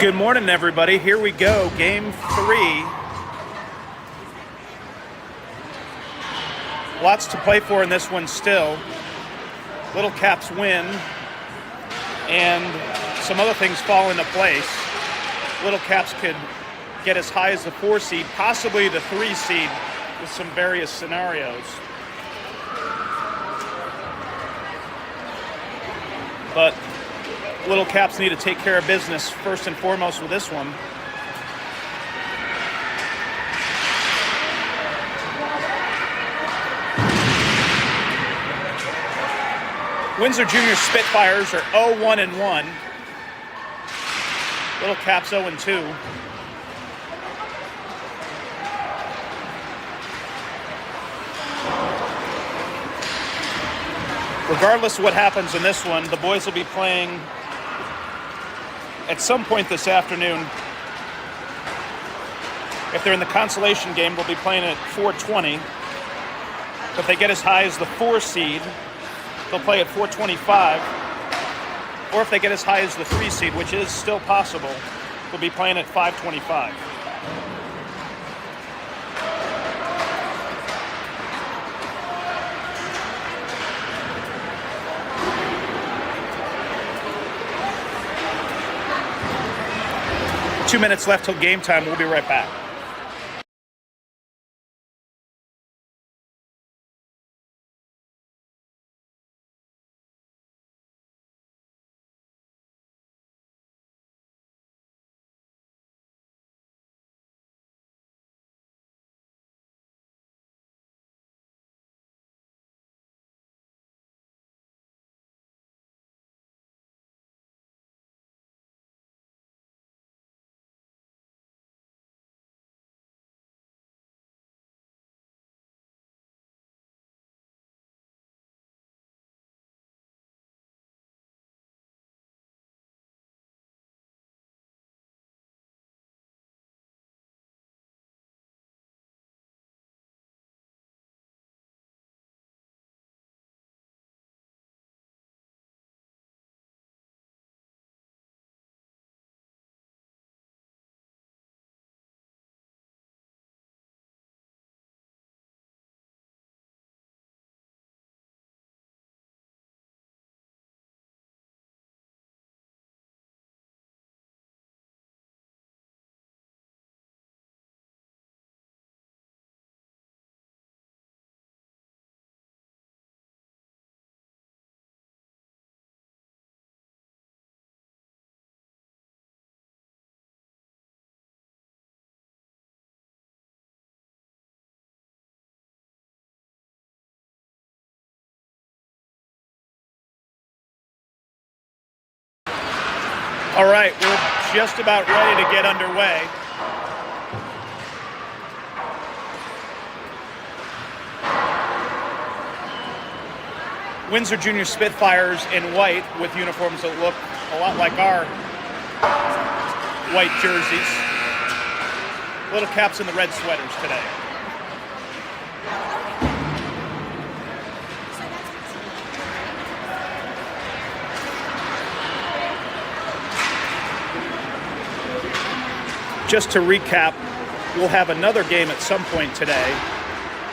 Good morning, everybody. Here we go, game 3. Lots to play for in this one still. Little Caps win, and some other things fall into place. Little Caps could get as high as the 4 seed, possibly the 3 seed, with some various scenarios. But Little Caps need to take care of business first and foremost with this one. Windsor Junior Spitfires are 0-1-1. Little Caps 0-2. Regardless of what happens in this one, the boys will be playing at some point this afternoon. If they're in the consolation game, they'll be playing at 4:20. If they get as high as the 4 seed, they'll play at 4:25. Or if they get as high as the 3 seed, which is still possible, they'll be playing at 5:25. Two minutes left till game time. We'll be right back. All right, we're just about ready to get underway. Windsor Junior Spitfires in white with uniforms that look a lot like our white jerseys. Little Caps in the red sweaters today. Just to recap, we'll have another game at some point today.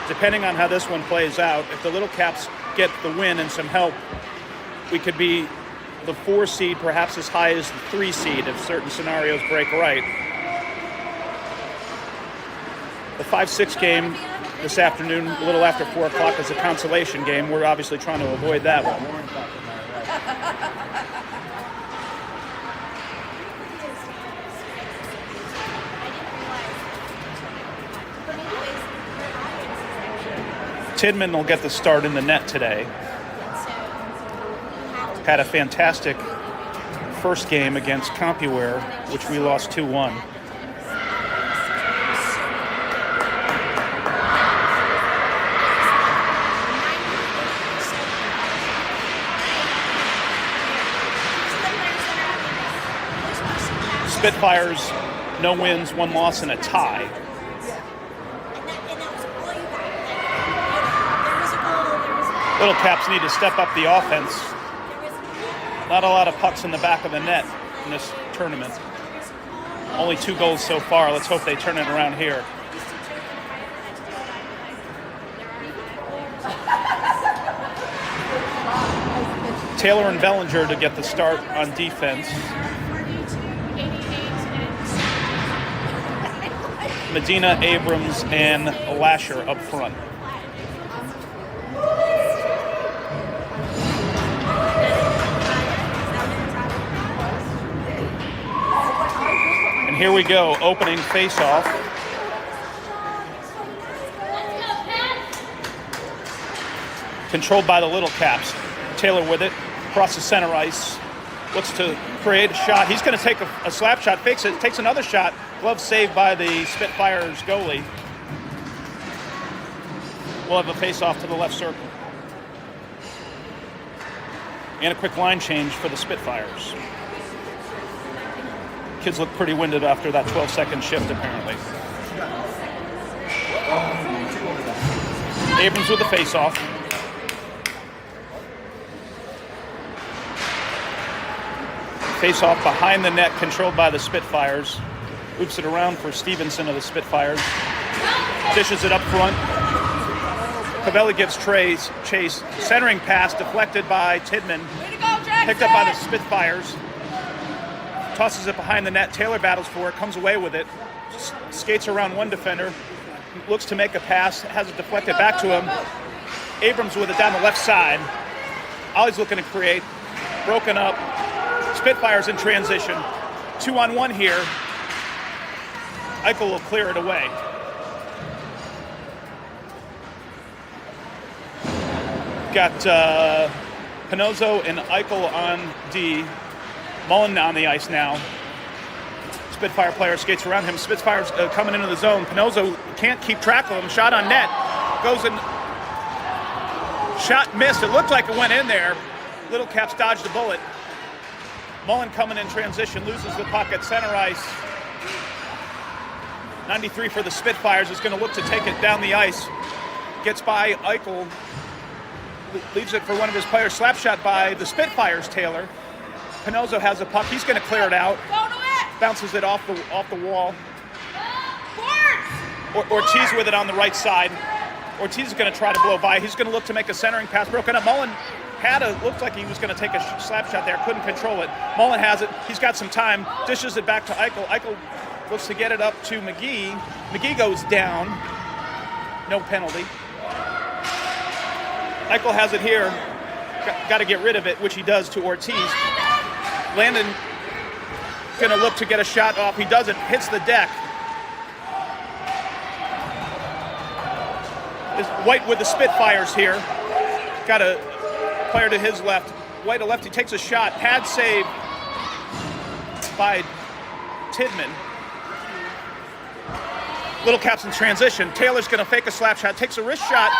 Depending on how this one plays out, if the Little Caps get the win and some help, we could be the 4 seed, perhaps as high as the 3 seed if certain scenarios break right. The 5-6 game this afternoon, a little after 4 o'clock, is a consolation game. We're obviously trying to avoid that one. Tidman will get the start in the net today. Had a fantastic first game against CompuWare, which we lost 2-1. Spitfires, no wins, 1 loss, and a tie. Little Caps need to step up the offense. Not a lot of pucks in the back of the net in this tournament. Only 2 goals so far. Let's hope they turn it around here. Taylor and Bellinger to get the start on defense. Medina, Abrams, and Lasher up front. And here we go, opening face-off. Controlled by the Little Caps. Taylor with it, across the center ice. Looks to create a shot. He's going to take a slap shot, fakes it, takes another shot. Glove saved by the Spitfires goalie. We'll have a face-off to the left circle. And a quick line change for the Spitfires. Kids look pretty winded after that 12-second shift, apparently. Abrams with the face-off. Face-off behind the net, controlled by the Spitfires. Loops it around for Stevenson of the Spitfires. Dishes it up front. Cavelli gives chase. Centering pass deflected by Tidman. Picked up by the Spitfires. Tosses it behind the net. Taylor battles for it, comes away with it. Skates around one defender. Looks to make a pass, has it deflected back to him. Abrams with it down the left side. Ollie's looking to create. Broken up. Spitfires in transition. 2-on-1 here. Eichel will clear it away. Got Pinozzo and Eichel on D. Mullen on the ice now. Spitfire player skates around him. Spitfire's coming into the zone. Pinozzo can't keep track of him. Shot on net. Goes in. Shot missed. It looked like it went in there. Little Caps dodged the bullet. Mullen coming in transition, loses the puck at center ice. 93 for the Spitfires is going to look to take it down the ice. Gets by Eichel. Leaves it for one of his players. Slap shot by the Spitfires, Taylor. Pinozzo has the puck. He's going to clear it out. Bounces it off the wall. Ortiz with it on the right side. Ortiz is going to try to blow by. He's going to look to make a centering pass. Broken up. Mullen looked like he was going to take a slap shot there. Couldn't control it. Mullen has it. He's got some time. Dishes it back to Eichel. Eichel looks to get it up to McGee. McGee goes down. No penalty. Eichel has it here. Got to get rid of it, which he does to Ortiz. Landon going to look to get a shot off. He doesn't. Hits the deck. White with the Spitfires here. Got a player to his left. White a lefty takes a shot. Pad save by Tidman. Little Caps in transition. Taylor's going to fake a slap shot. Takes a wrist shot.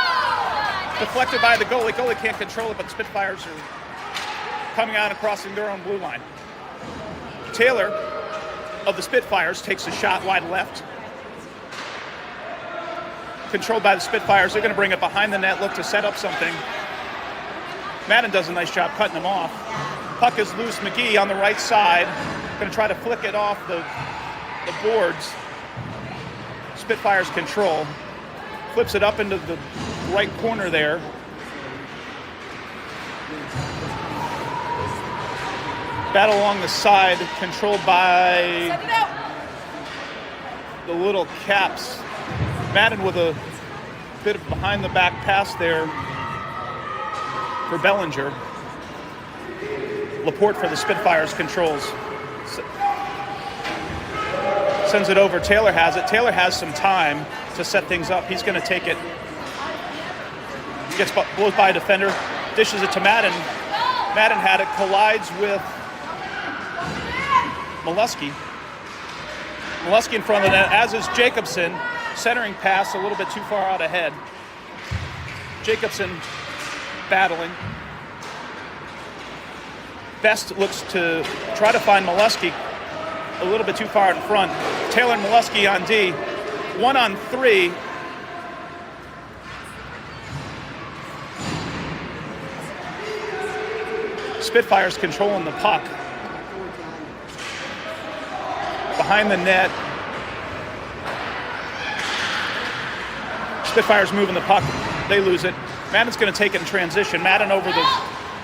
Deflected by the goalie. Goalie can't control it, but the Spitfires are coming out and crossing their own blue line. Taylor of the Spitfires takes a shot wide left. Controlled by the Spitfires. They're going to bring it behind the net, look to set up something. Madden does a nice job cutting them off. Puck is loose. McGee on the right side. Going to try to flick it off the boards. Spitfires control. Flips it up into the right corner there. Battle along the side, controlled by the Little Caps. Madden with a bit of behind-the-back pass there for Bellinger. Laporte for the Spitfires controls. Sends it over. Taylor has it. Taylor has some time to set things up. He's going to take it. Blows by a defender. Dishes it to Madden. Madden had it. Collides with Molesky. Molesky in front of the net, as is Jacobson. Centering pass a little bit too far out ahead. Jacobson battling. Best looks to try to find Molesky a little bit too far in front. Taylor and Molesky on D. 1-on-3. Spitfires controlling the puck. behind the net. Spitfires moving the puck. They lose it. Madden's going to take it in transition. Madden over the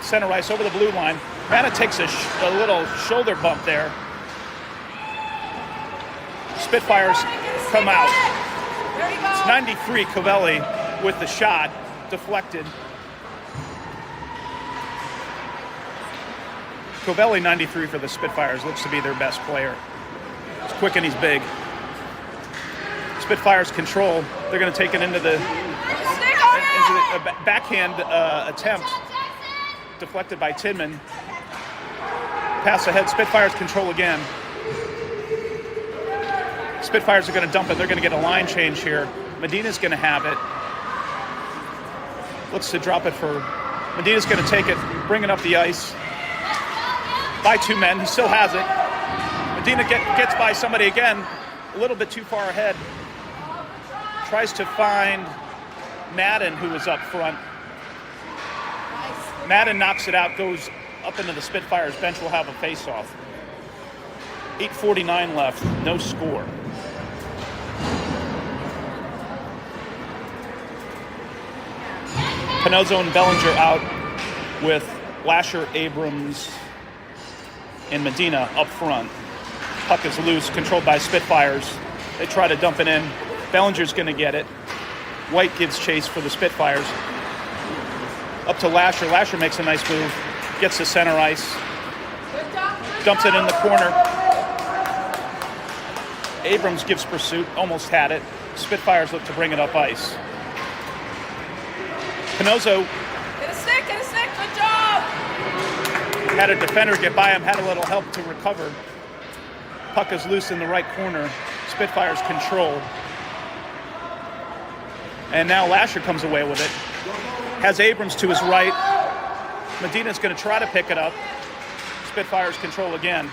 center ice, over the blue line. Madden takes a little shoulder bump there. Spitfires come out. It's 93, Covelli with the shot, deflected. Covelli, 93 for the Spitfires, looks to be their best player. He's quick and he's big. Spitfires control. They're going to take it into the backhand attempt, deflected by Tidman. Pass ahead. Spitfires control again. Spitfires are going to dump it. They're going to get a line change here. Medina's going to have it. Looks to drop it for. Medina's going to take it, bring it up the ice. By two men. He still has it. Medina gets by somebody again, a little bit too far ahead. Tries to find Madden, who was up front. Madden knocks it out, goes up into the Spitfires bench. Will have a face-off. 8:49 left, no score. Pinozzo and Bellinger out with Lasher, Abrams, and Medina up front. Puck is loose, controlled by Spitfires. They try to dump it in. Bellinger's going to get it. White gives chase for the Spitfires. Up to Lasher. Lasher makes a nice move. Gets to center ice. Dumps it in the corner. Abrams gives pursuit. Almost had it. Spitfires look to bring it up ice. Pinozzo. Get a stick, good job! Had a defender get by him, had a little help to recover. Puck is loose in the right corner. Spitfires control. And now Lasher comes away with it. Has Abrams to his right. Medina's going to try to pick it up. Spitfires control again.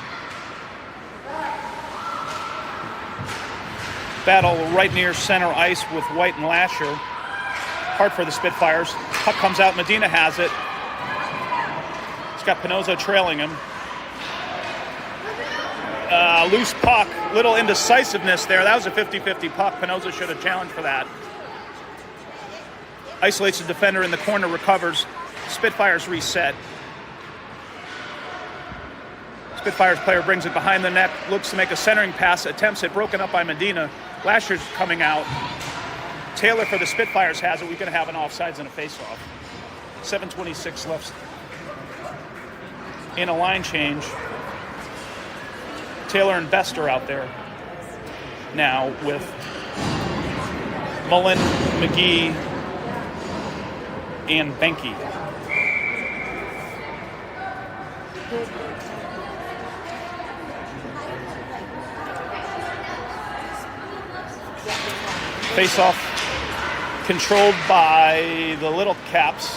Battle right near center ice with White and Lasher. Hard for the Spitfires. Puck comes out. Medina has it. He's got Pinozzo trailing him. Loose puck. Little indecisiveness there. That was a 50-50 puck. Pinozzo should have challenged for that. Isolates the defender in the corner, recovers. Spitfires reset. Spitfires player brings it behind the net, looks to make a centering pass, attempts it, broken up by Medina. Lasher's coming out. Taylor for the Spitfires has it. We're going to have an offsides and a face-off. 7:26 left in a line change. Taylor and Best are out there now with Mullen, McGee, and Benke. Face-off controlled by the Little Caps.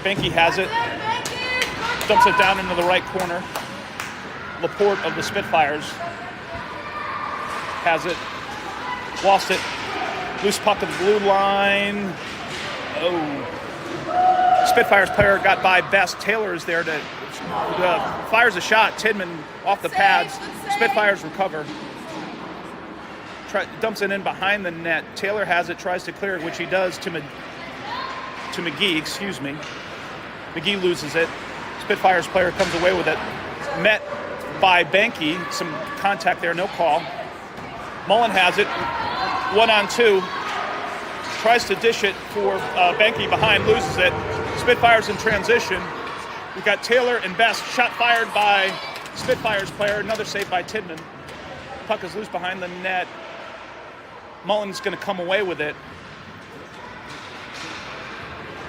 Benke has it. Dumps it down into the right corner. Laporte of the Spitfires has it. Lost it. Loose puck at the blue line. Oh. Spitfires player got by Best. Taylor is there to fires a shot. Tidman off the pads. Spitfires recover. Dumps it in behind the net. Taylor has it, tries to clear it, which he does to McGee, excuse me. McGee loses it. Spitfires player comes away with it. Met by Benke. Some contact there, no call. Mullen has it. 1-on-2. Tries to dish it for Benke behind, loses it. Spitfires in transition. We've got Taylor and Best. Shot fired by Spitfires player. Another save by Tidman. Puck is loose behind the net. Mullen's going to come away with it.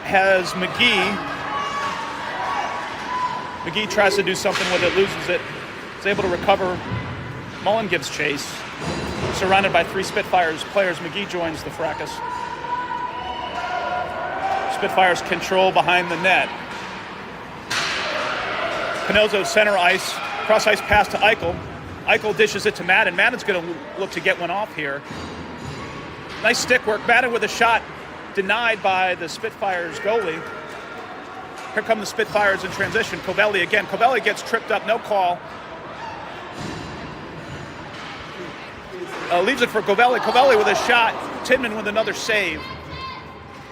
Has McGee. McGee tries to do something with it, loses it. Is able to recover. Mullen gives chase. Surrounded by three Spitfires players, McGee joins the fracas. Spitfires control behind the net. Pinozzo center ice. Cross ice pass to Eichel. Eichel dishes it to Madden. Madden's going to look to get one off here. Nice stick work. Madden with a shot denied by the Spitfires goalie. Here come the Spitfires in transition. Covelli again. Covelli gets tripped up. No call. leaves it for Covelli. Covelli with a shot. Tidman with another save.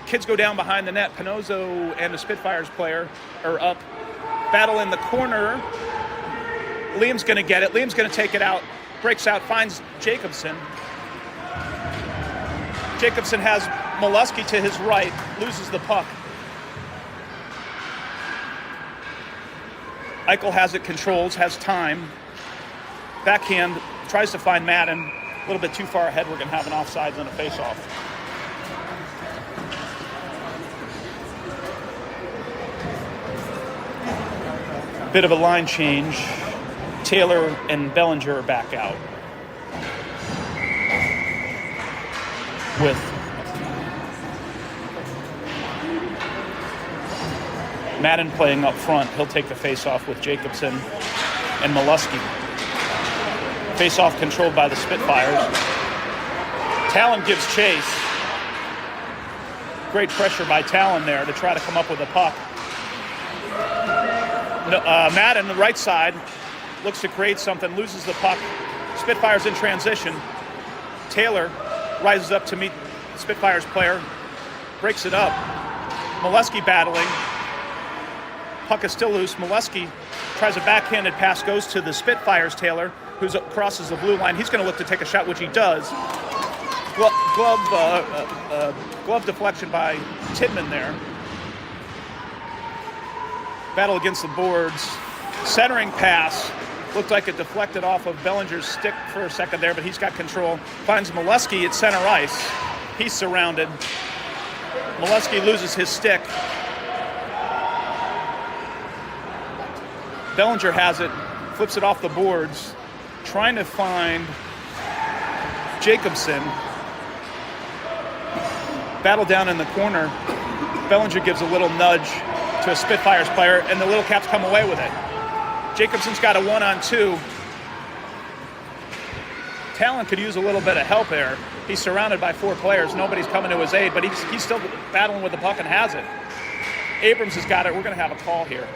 Kids go down behind the net. Pinozzo and the Spitfires player are up. Battle in the corner. Liam's going to get it. Liam's going to take it out. Breaks out, finds Jacobson. Jacobson has Molesky to his right. Loses the puck. Eichel has it, controls, has time. Backhand, tries to find Madden. A little bit too far ahead. We're going to have an offsides and a face-off. Bit of a line change. Taylor and Bellinger are back out. With Madden playing up front, he'll take the face-off with Jacobson and Molesky. Face-off controlled by the Spitfires. Talon gives chase. Great pressure by Talon there to try to come up with a puck. Madden, the right side, looks to create something, loses the puck. Spitfires in transition. Taylor rises up to meet the Spitfires player, breaks it up. Molesky battling. Puck is still loose. Molesky tries a backhanded pass, goes to the Spitfires Taylor, who crosses the blue line. He's going to look to take a shot, which he does. Glove deflection by Tidman there. Battle against the boards. Centering pass. Looked like it deflected off of Bellinger's stick for a second there, but he's got control. Finds Molesky at center ice. He's surrounded. Molesky loses his stick. Bellinger has it, flips it off the boards, trying to find Jacobson. Battle down in the corner. Bellinger gives a little nudge to a Spitfires player, and the Little Caps come away with it. Jacobson's got a 1-on-2. Talon could use a little bit of help there. He's surrounded by 4 players. Nobody's coming to his aid, but he's still battling with the puck and has it. Abrams has got it. We're going to have a call here.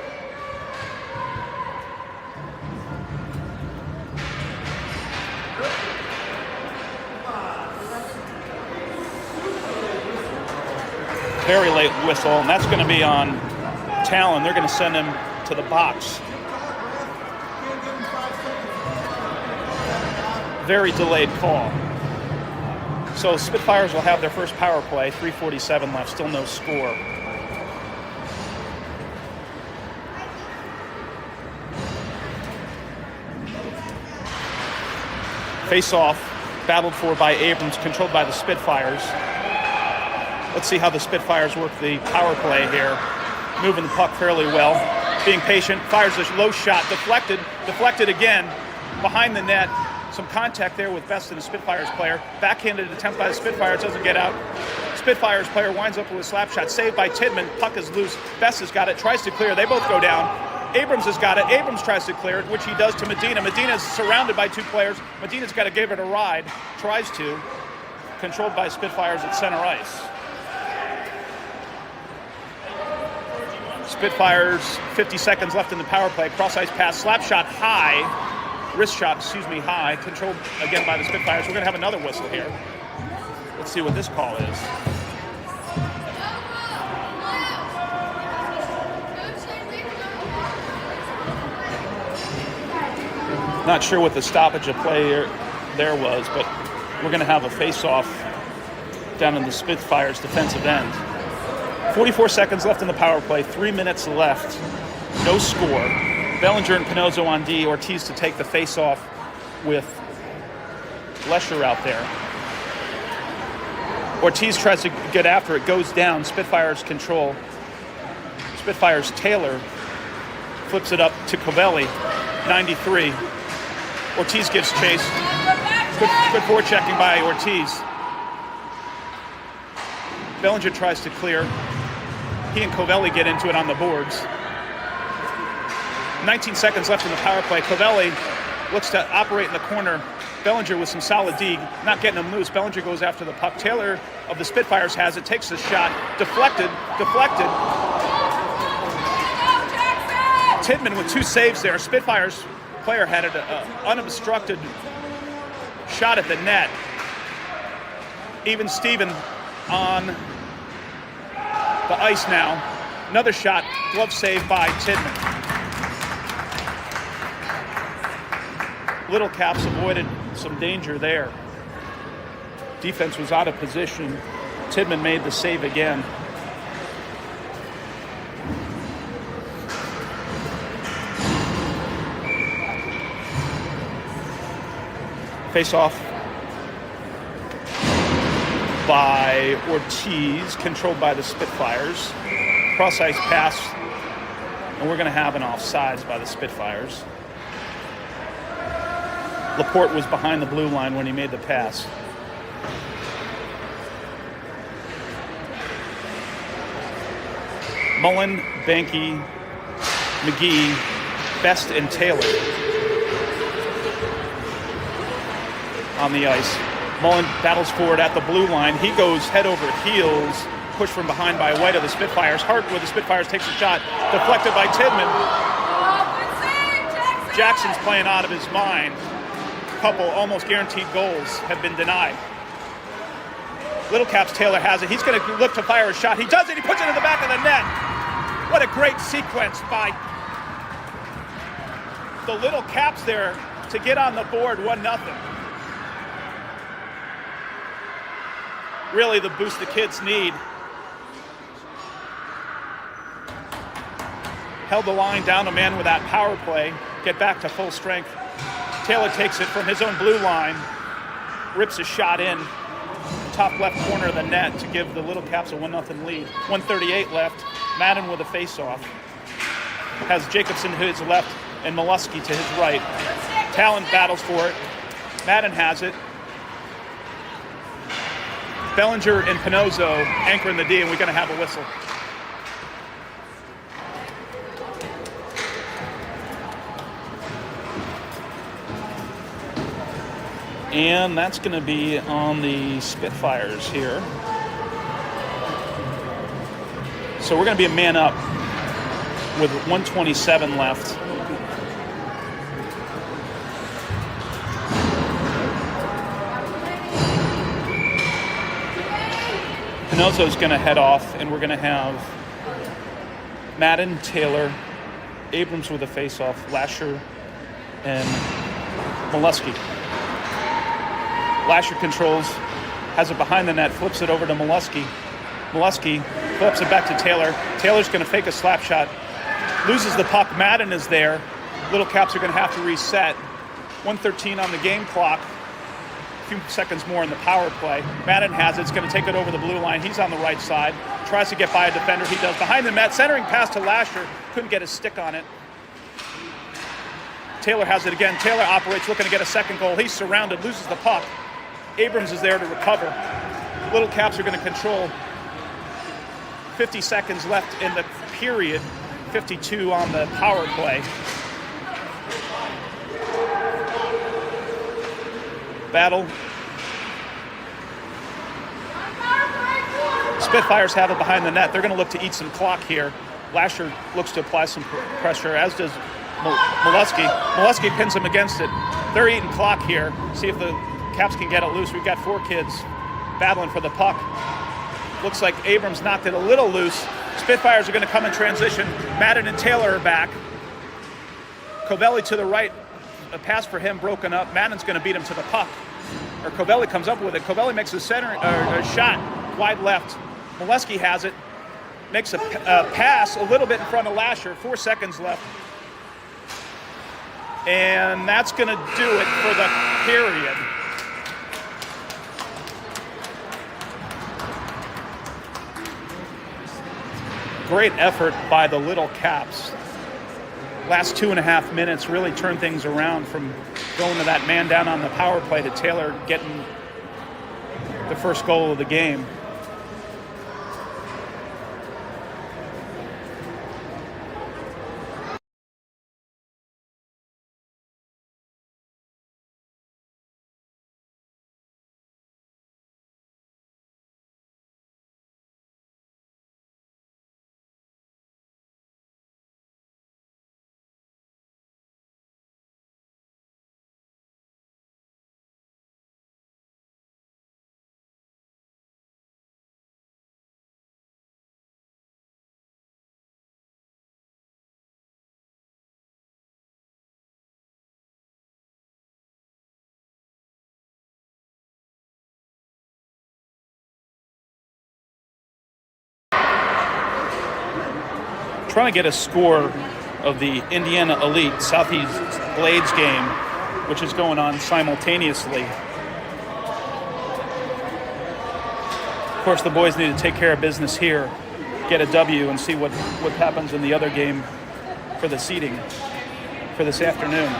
Very late whistle, and that's going to be on Talon. They're going to send him to the box. Very delayed call. So Spitfires will have their first power play, 3:47 left, still no score. Face-off, battled for by Abrams, controlled by the Spitfires. Let's see how the Spitfires work the power play here. Moving the puck fairly well. Being patient, fires a low shot, deflected again, behind the net. Some contact there with Best and the Spitfires player. Backhanded attempt by the Spitfires, doesn't get out. Spitfires player winds up with a slap shot, saved by Tidman. Puck is loose. Best has got it, tries to clear. They both go down. Abrams has got it. Abrams tries to clear it, which he does to Medina. Medina's surrounded by 2 players. Medina's got to give it a ride. Tries to. Controlled by Spitfires at center ice. Spitfires, 50 seconds left in the power play. Cross ice pass, slap shot high. Wrist shot, high. Controlled again by the Spitfires. We're going to have another whistle here. Let's see what this call is. Not sure what the stoppage of play there was, but we're going to have a face-off down in the Spitfires' defensive end. 44 seconds left in the power play, 3 minutes left, no score. Bellinger and Pinozzo on D, Ortiz to take the face-off with Lesher out there. Ortiz tries to get after it, goes down, Spitfires control. Spitfires Taylor flips it up to Covelli, 93. Ortiz gives chase. Good forechecking by Ortiz. Bellinger tries to clear. He and Covelli get into it on the boards. 19 seconds left in the power play. Covelli looks to operate in the corner. Bellinger with some solid D, not getting him loose. Bellinger goes after the puck. Taylor of the Spitfires has it, takes the shot, deflected. Tidman with 2 saves there. Spitfires player had an unobstructed shot at the net. even Steven on the ice now. Another shot, glove save by Tidman. Little Caps avoided some danger there. Defense was out of position. Tidman made the save again. Face off by Ortiz, controlled by the Spitfires. Cross-ice pass, and we're going to have an offsides by the Spitfires. Laporte was behind the blue line when he made the pass. Mullen, Banky, McGee, Best, and Taylor on the ice. Mullen battles forward at the blue line. He goes head over heels, pushed from behind by White of the Spitfires. Hart with the Spitfires takes a shot, deflected by Tidman. Jackson's playing out of his mind. A couple almost guaranteed goals have been denied. Little Caps Taylor has it. He's going to look to fire a shot. He does it. He puts it in the back of the net. What a great sequence by the Little Caps there to get on the board 1-0. Really the boost the kids need. Held the line down a man with that power play. Get back to full strength. Taylor takes it from his own blue line. Rips a shot in. Top left corner of the net to give the Little Caps a 1-0 lead. 1:38 left. Madden with a face-off. Has Jacobson to his left and Molesky to his right. Talon battles for it. Madden has it. Bellinger and Pinozzo anchoring the D, and we're going to have a whistle. And that's going to be on the Spitfires here. So we're going to be a man up with 1:27 left. Pinozzo's going to head off, and we're going to have Madden, Taylor, Abrams with a face-off, Lasher, and Molesky. Lasher controls, has it behind the net, flips it over to Molesky. Molesky flips it back to Taylor. Taylor's going to fake a slap shot, loses the puck. Madden is there. Little Caps are going to have to reset. 1:13 on the game clock. A few seconds more in the power play. Madden has it. It's going to take it over the blue line. He's on the right side. Tries to get by a defender. He does. Behind the net, centering pass to Lasher. Couldn't get his stick on it. Taylor has it again. Taylor operates, looking to get a second goal. He's surrounded, loses the puck. Abrams is there to recover. Little Caps are going to control. 50 seconds left in the period. 52 on the power play. Battle. Spitfires have it behind the net. They're going to look to eat some clock here. Lasher looks to apply some pressure, as does Molesky. Molesky pins him against it. They're eating clock here. See if the Caps can get it loose. We've got 4 kids battling for the puck. Looks like Abrams knocked it a little loose. Spitfires are going to come in transition. Madden and Taylor are back. Covelli to the right. A pass for him broken up. Madden's going to beat him to the puck. Or Covelli comes up with it. Covelli makes a shot wide left. Molesky has it. Makes a pass a little bit in front of Lasher. 4 seconds left. And that's going to do it for the period. Great effort by the Little Caps. Last 2.5 minutes really turned things around from going to that man down on the power play to Taylor getting the first goal of the game. trying to get a score of the Indiana Elite Southeast Blades game, which is going on simultaneously. Of course, the boys need to take care of business here, get a W, and see what happens in the other game for the seeding for this afternoon.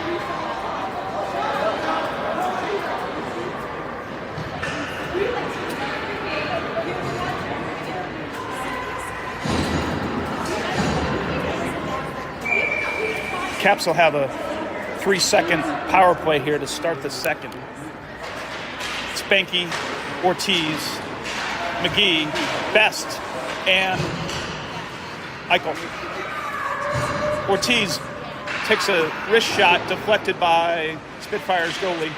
Caps will have a 3-second power play here to start the second. Spanky, Ortiz, McGee, Best, and Eichel. Ortiz takes a wrist shot deflected by Spitfires goalie.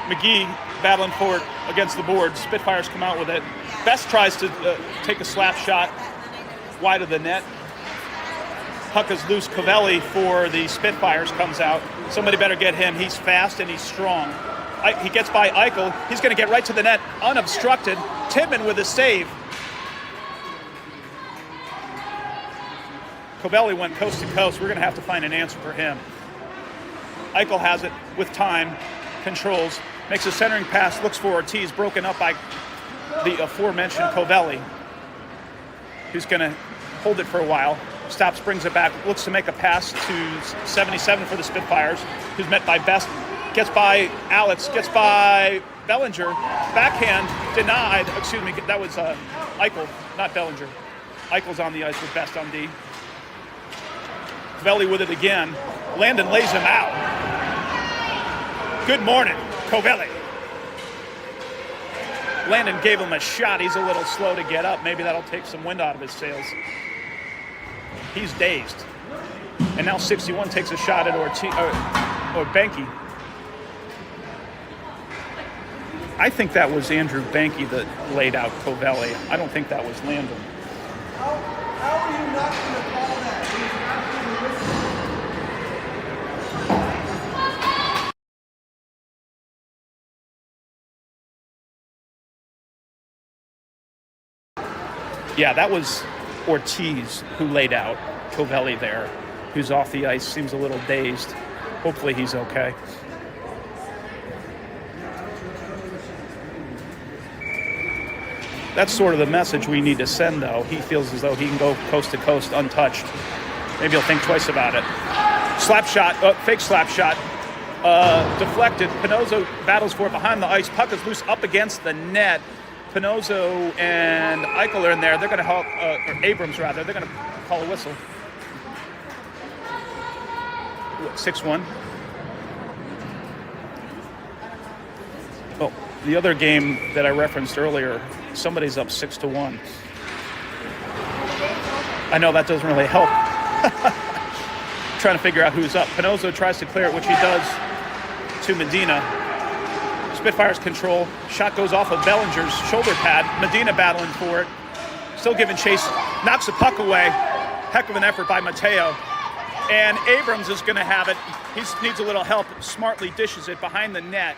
McGee battling for it against the board. Spitfires come out with it. Best tries to take a slap shot wide of the net. Puck is loose. Covelli for the Spitfires comes out. Somebody better get him. He's fast and he's strong. He gets by Eichel. He's going to get right to the net unobstructed. Tidman with a save. Covelli went coast to coast. We're going to have to find an answer for him. Eichel has it with time, controls, makes a centering pass, looks for Ortiz, broken up by the aforementioned Covelli, who's going to hold it for a while. Stops, brings it back, looks to make a pass to 77 for the Spitfires, who's met by Best, gets by Alex, gets by Bellinger, backhand, denied, that was Eichel, not Bellinger. Eichel's on the ice with Best on D. Covelli with it again. Landon lays him out. Good morning, Covelli. Landon gave him a shot. He's a little slow to get up. Maybe that'll take some wind out of his sails. He's dazed. And now 61 takes a shot at Ortiz, or Benke. I think that was Andrew Benke that laid out Covelli. I don't think that was Landon. How are you not going to call that? Yeah, that was Ortiz who laid out Covelli there, who's off the ice, seems a little dazed. Hopefully he's okay. That's sort of the message we need to send, though. He feels as though he can go coast to coast untouched. Maybe he'll think twice about it. Slap shot, fake slap shot, deflected. Pinozzo battles for it behind the ice. Puck is loose up against the net. Pinozzo and Eichel are in there. They're going to help, or Abrams rather. They're going to call a whistle. 6-1. Oh, the other game that I referenced earlier, somebody's up 6-1. I know that doesn't really help. Trying to figure out who's up. Pinozzo tries to clear it, which he does to Medina. Spitfires control. Shot goes off of Bellinger's shoulder pad. Medina battling for it. Still giving chase. Knocks the puck away. Heck of an effort by Mateo. And Abrams is going to have it. He needs a little help. Smartly dishes it behind the net.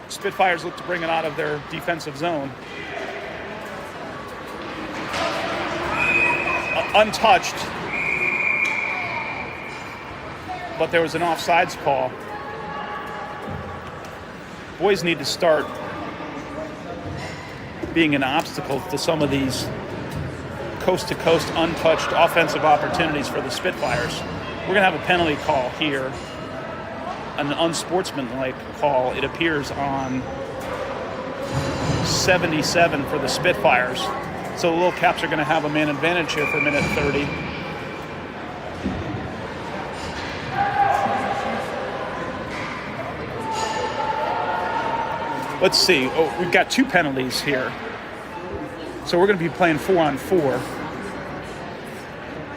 Spitfires look to bring it out of their defensive zone. Untouched. But there was an offsides call. Boys need to start being an obstacle to some of these coast-to-coast untouched offensive opportunities for the Spitfires. We're going to have a penalty call here, an unsportsmanlike call, it appears, on 77 for the Spitfires. So the Little Caps are going to have a man advantage here for minute 30. Let's see. Oh, we've got two penalties here. So we're going to be playing 4-on-4.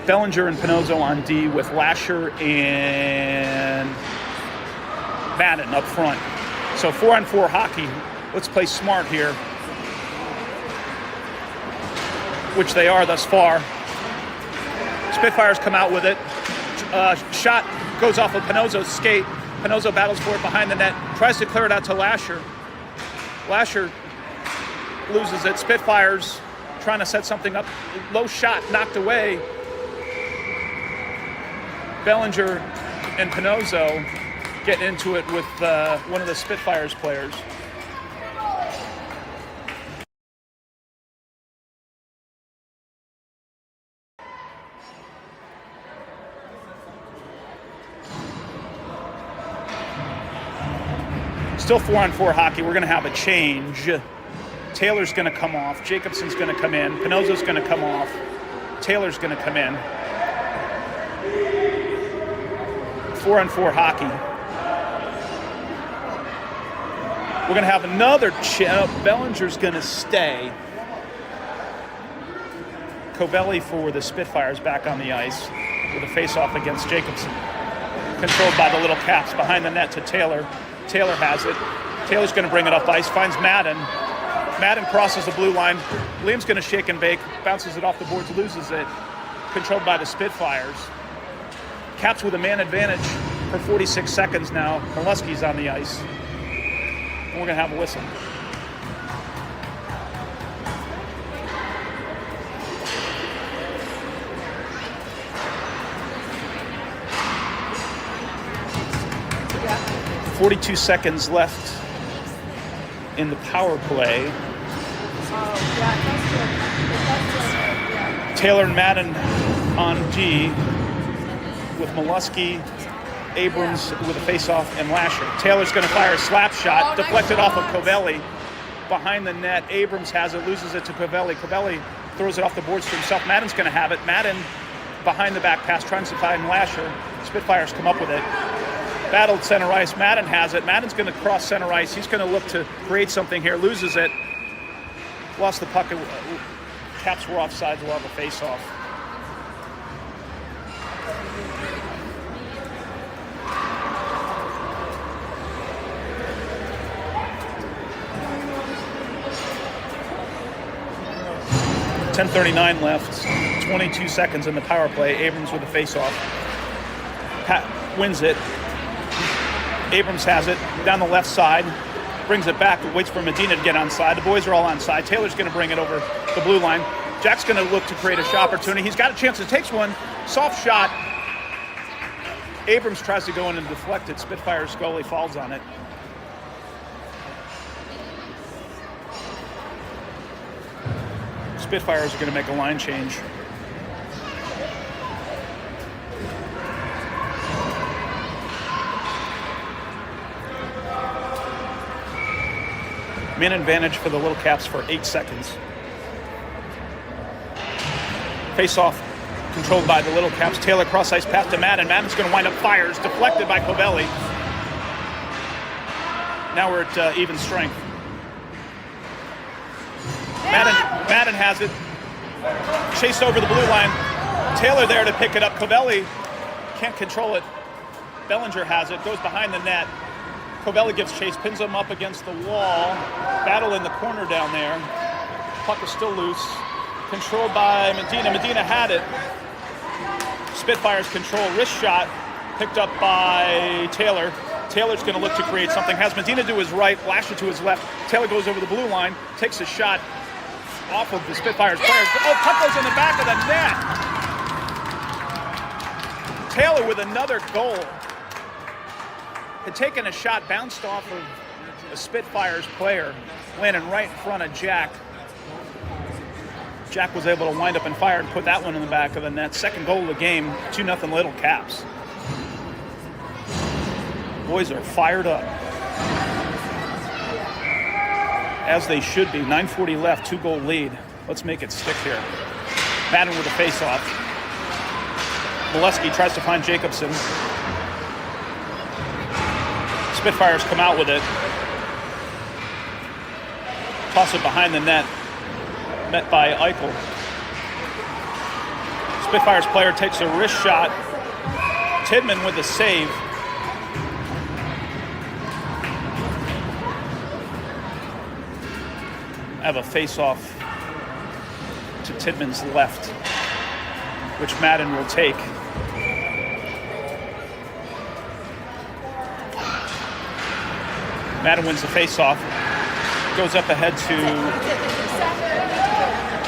Bellinger and Pinozzo on D with Lasher and Madden up front. So 4-on-4 hockey. Let's play smart here, which they are thus far. Spitfires come out with it. Shot goes off of Pinozzo's skate. Pinozzo battles for it behind the net. Tries to clear it out to Lasher. Lasher loses it. Spitfires trying to set something up. Low shot knocked away. Bellinger and Pinozzo getting into it with one of the Spitfires players. Still 4-on-4 hockey. We're going to have a change. Taylor's going to come off. Jacobson's going to come in. Pinozzo's going to come off. Taylor's going to come in. 4-on-4 hockey. We're going to have another Bellinger's going to stay. Covelli for the Spitfires back on the ice with a face-off against Jacobson. Controlled by the little Caps behind the net to Taylor. Taylor has it. Taylor's going to bring it up ice, finds Madden. Madden crosses the blue line. Liam's going to shake and bake, bounces it off the boards, loses it. Controlled by the Spitfires. Caps with a man advantage for 46 seconds now. Molesky's on the ice. And we're going to have a whistle. Yeah. 42 seconds left in the power play. Yeah. Taylor and Madden on D with Molesky, Abrams with a face-off, and Lasher. Taylor's going to fire a slap shot, deflected off of Covelli. Behind the net, Abrams has it, loses it to Covelli. Covelli throws it off the boards to himself. Madden's going to have it. Madden behind the back pass, trying to find Lasher. Spitfires come up with it. Battled center ice. Madden has it. Madden's going to cross center ice. He's going to look to create something here. Loses it. Lost the puck. Caps were offside. We'll have a face-off. .10:39 left. 22 seconds in the power play. Abrams with a face-off. Pat wins it. Abrams has it down the left side, brings it back, waits for Medina to get onside. The boys are all onside. Taylor's going to bring it over the blue line. Jack's going to look to create a shot opportunity. He's got a chance. It takes one. Soft shot. Abrams tries to go in and deflect it. Spitfire's goalie falls on it. Spitfires are going to make a line change. Man advantage for the Little Caps for 8 seconds. Face-off controlled by the Little Caps. Taylor cross-ice pass to Madden. Madden's going to wind up fires, deflected by Covelli. Now we're at even strength. Madden has it. Chased over the blue line. Taylor there to pick it up. Covelli can't control it. Bellinger has it. Goes behind the net. Covelli gives chase, pins him up against the wall. Battle in the corner down there. Puck is still loose. Controlled by Medina. Medina had it. Spitfires control. Wrist shot. Picked up by Taylor. Taylor's going to look to create something. Has Medina to his right. Lasher to his left. Taylor goes over the blue line. Takes a shot off of the Spitfires players. Oh, puck goes in the back of the net. Taylor with another goal. Had taken a shot, bounced off of a Spitfires player, landing right in front of Jack. Jack was able to wind up and fire and put that one in the back of the net. Second goal of the game, 2-0 Little Caps. Boys are fired up. As they should be. 9:40 left, 2-goal lead. Let's make it stick here. Madden with a face-off. Molesky tries to find Jacobson. Spitfires come out with it. Toss it behind the net. Met by Eichel. Spitfires player takes a wrist shot. Tidman with the save. I have a face-off to Tidman's left, which Madden will take. Madden wins the face-off. Goes up ahead to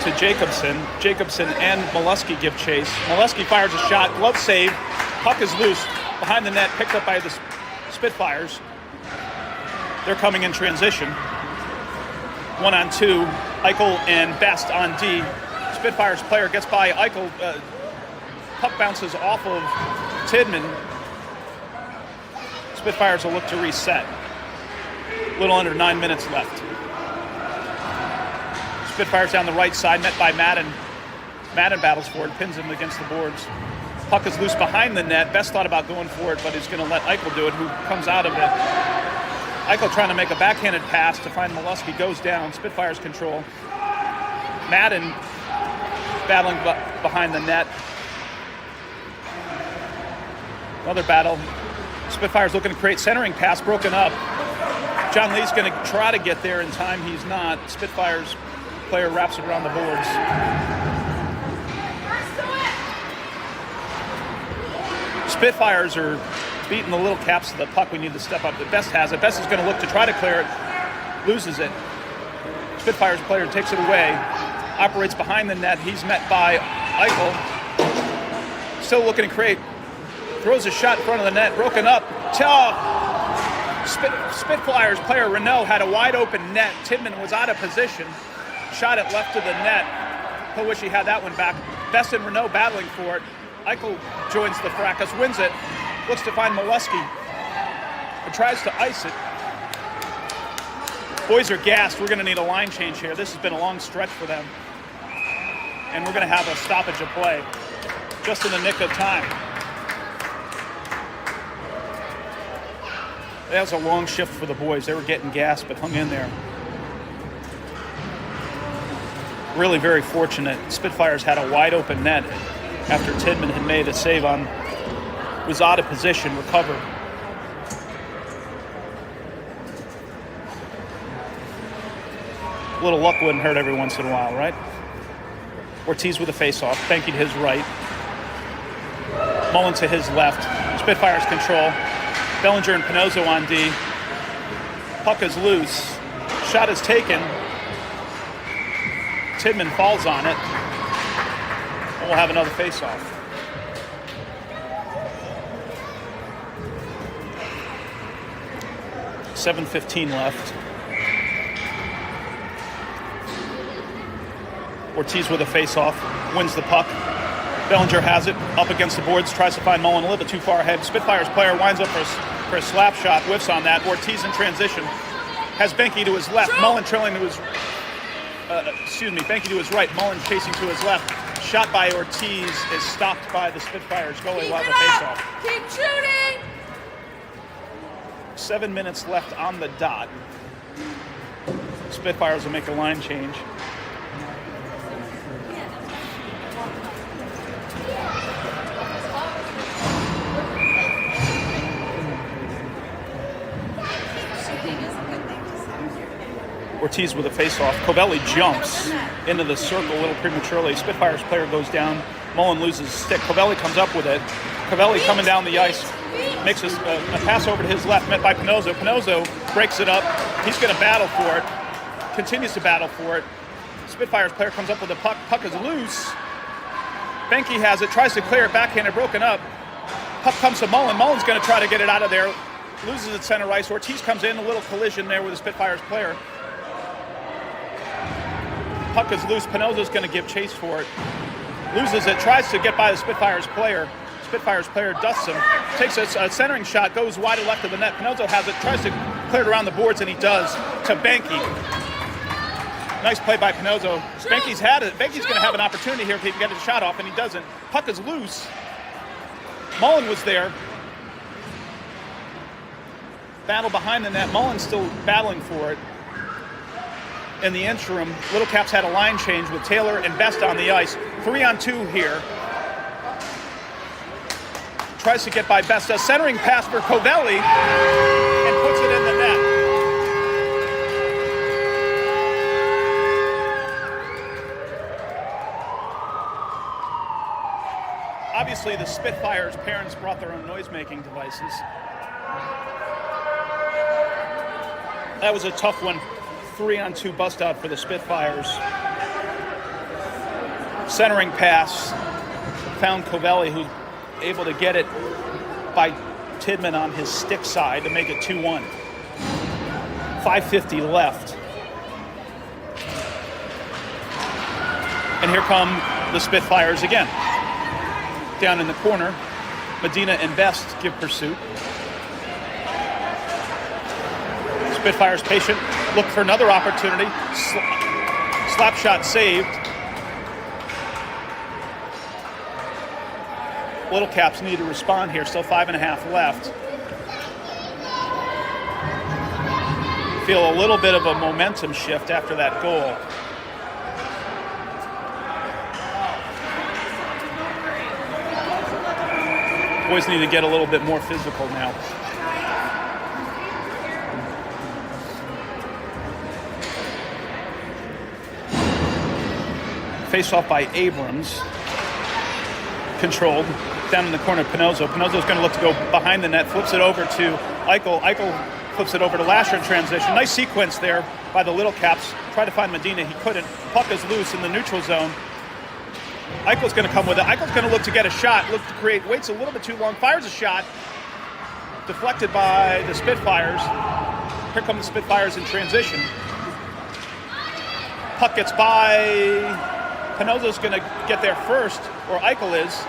to Jacobson. Jacobson and Molesky give chase. Molesky fires a shot, glove save. Puck is loose behind the net, picked up by the Spitfires. They're coming in transition. 1-on-2, Eichel and Best on D. Spitfires player gets by Eichel. Puck bounces off of Tidman. Spitfires will look to reset. A little under 9 minutes left. Spitfires down the right side, met by Madden. Madden battles for it, pins him against the boards. Puck is loose behind the net. Best thought about going for it, but he's going to let Eichel do it, who comes out of it. Eichel trying to make a backhanded pass to find Molesky, goes down. Spitfires control. Madden battling behind the net. Another battle. Spitfires looking to create centering pass, broken up. John Lee's going to try to get there in time. He's not. Spitfires player wraps it around the boards. Spitfires are beating the Little Caps to the puck. We need to step up. The Best has it. Best is going to look to try to clear it. Loses it. Spitfires player takes it away. Operates behind the net. He's met by Eichel. Still looking to create. Throws a shot in front of the net. Broken up. Spitfires player Renault had a wide open net. Tidman was out of position. Shot it left to the net. He'll wish he had that one back. Best and Renault battling for it. Eichel joins the fracas, wins it. Looks to find Molesky. And tries to ice it. Boys are gassed. We're going to need a line change here. This has been a long stretch for them. And we're going to have a stoppage of play. Just in the nick of time. That was a long shift for the boys. They were getting gassed, but hung in there. Really very fortunate. Spitfires had a wide open net after Tidman had made a save on, was out of position, recovered. A little luck wouldn't hurt every once in a while, right? Ortiz with a face-off, Benke to his right. Mullen to his left. Spitfires control. Bellinger and Pinozzo on D. Puck is loose. Shot is taken. Tidman falls on it. And we'll have another face-off. .7:15 left. Ortiz with a face-off. Wins the puck. Bellinger has it, up against the boards, tries to find Mullen a little bit too far ahead. Spitfires player winds up for a slap shot, whiffs on that. Ortiz in transition, has Benke to his left, Mullen trailing to his, Benke to his right, Mullen chasing to his left. Shot by Ortiz is stopped by the Spitfires goalie. We'll have a face-off. Keep shooting! 7 minutes left on the dot. Spitfires will make a line change. Ortiz with a face-off. Covelli jumps into the circle a little prematurely. Spitfires player goes down. Mullen loses his stick. Covelli comes up with it. Covelli coming down the ice. Makes a pass over to his left, met by Pinozzo. Pinozzo breaks it up. He's going to battle for it. Continues to battle for it. Spitfires player comes up with the puck. Puck is loose. Benke has it. Tries to clear it. Backhanded, broken up. Puck comes to Mullen. Mullen's going to try to get it out of there. Loses at center ice. Ortiz comes in. A little collision there with the Spitfires player. Puck is loose. Pinozzo's going to give chase for it. Loses it. Tries to get by the Spitfires player. Spitfires player dusts him. Takes a centering shot. Goes wide to left of the net. Pinozzo has it. Tries to clear it around the boards, and he does. To Benke. Nice play by Pinozzo. Benke's had it. Benke's going to have an opportunity here if he can get his shot off, and he doesn't. Puck is loose. Mullen was there. Battle behind the net. Mullen's still battling for it. In the interim, Little Caps had a line change with Taylor and Best on the ice. 3-on-2 here. Tries to get by Best. A centering pass for Covelli and puts it in the net. Obviously, the Spitfires' parents brought their own noise-making devices. That was a tough one. 3-on-2 bust out for the Spitfires. Centering pass found Covelli, who's able to get it by Tidman on his stick side to make it 2-1. 5:50 left. And here come the Spitfires again. Down in the corner, Medina and Best give pursuit. Spitfires patient, look for another opportunity. Slap shot saved. Little Caps need to respond here. Still 5.5 left. Feel a little bit of a momentum shift after that goal. Boys need to get a little bit more physical now. Face off by Abrams. Controlled. Down in the corner, Pinozzo. Pinozzo's going to look to go behind the net, flips it over to Eichel. Eichel flips it over to Lasher in transition. Nice sequence there by the Little Caps. Tried to find Medina, he couldn't. Puck is loose in the neutral zone. Eichel's going to come with it. Eichel's going to look to get a shot, look to create, waits a little bit too long, fires a shot. Deflected by the Spitfires. Here come the Spitfires in transition. Puck gets by. Pinozzo's going to get there first, or Eichel is.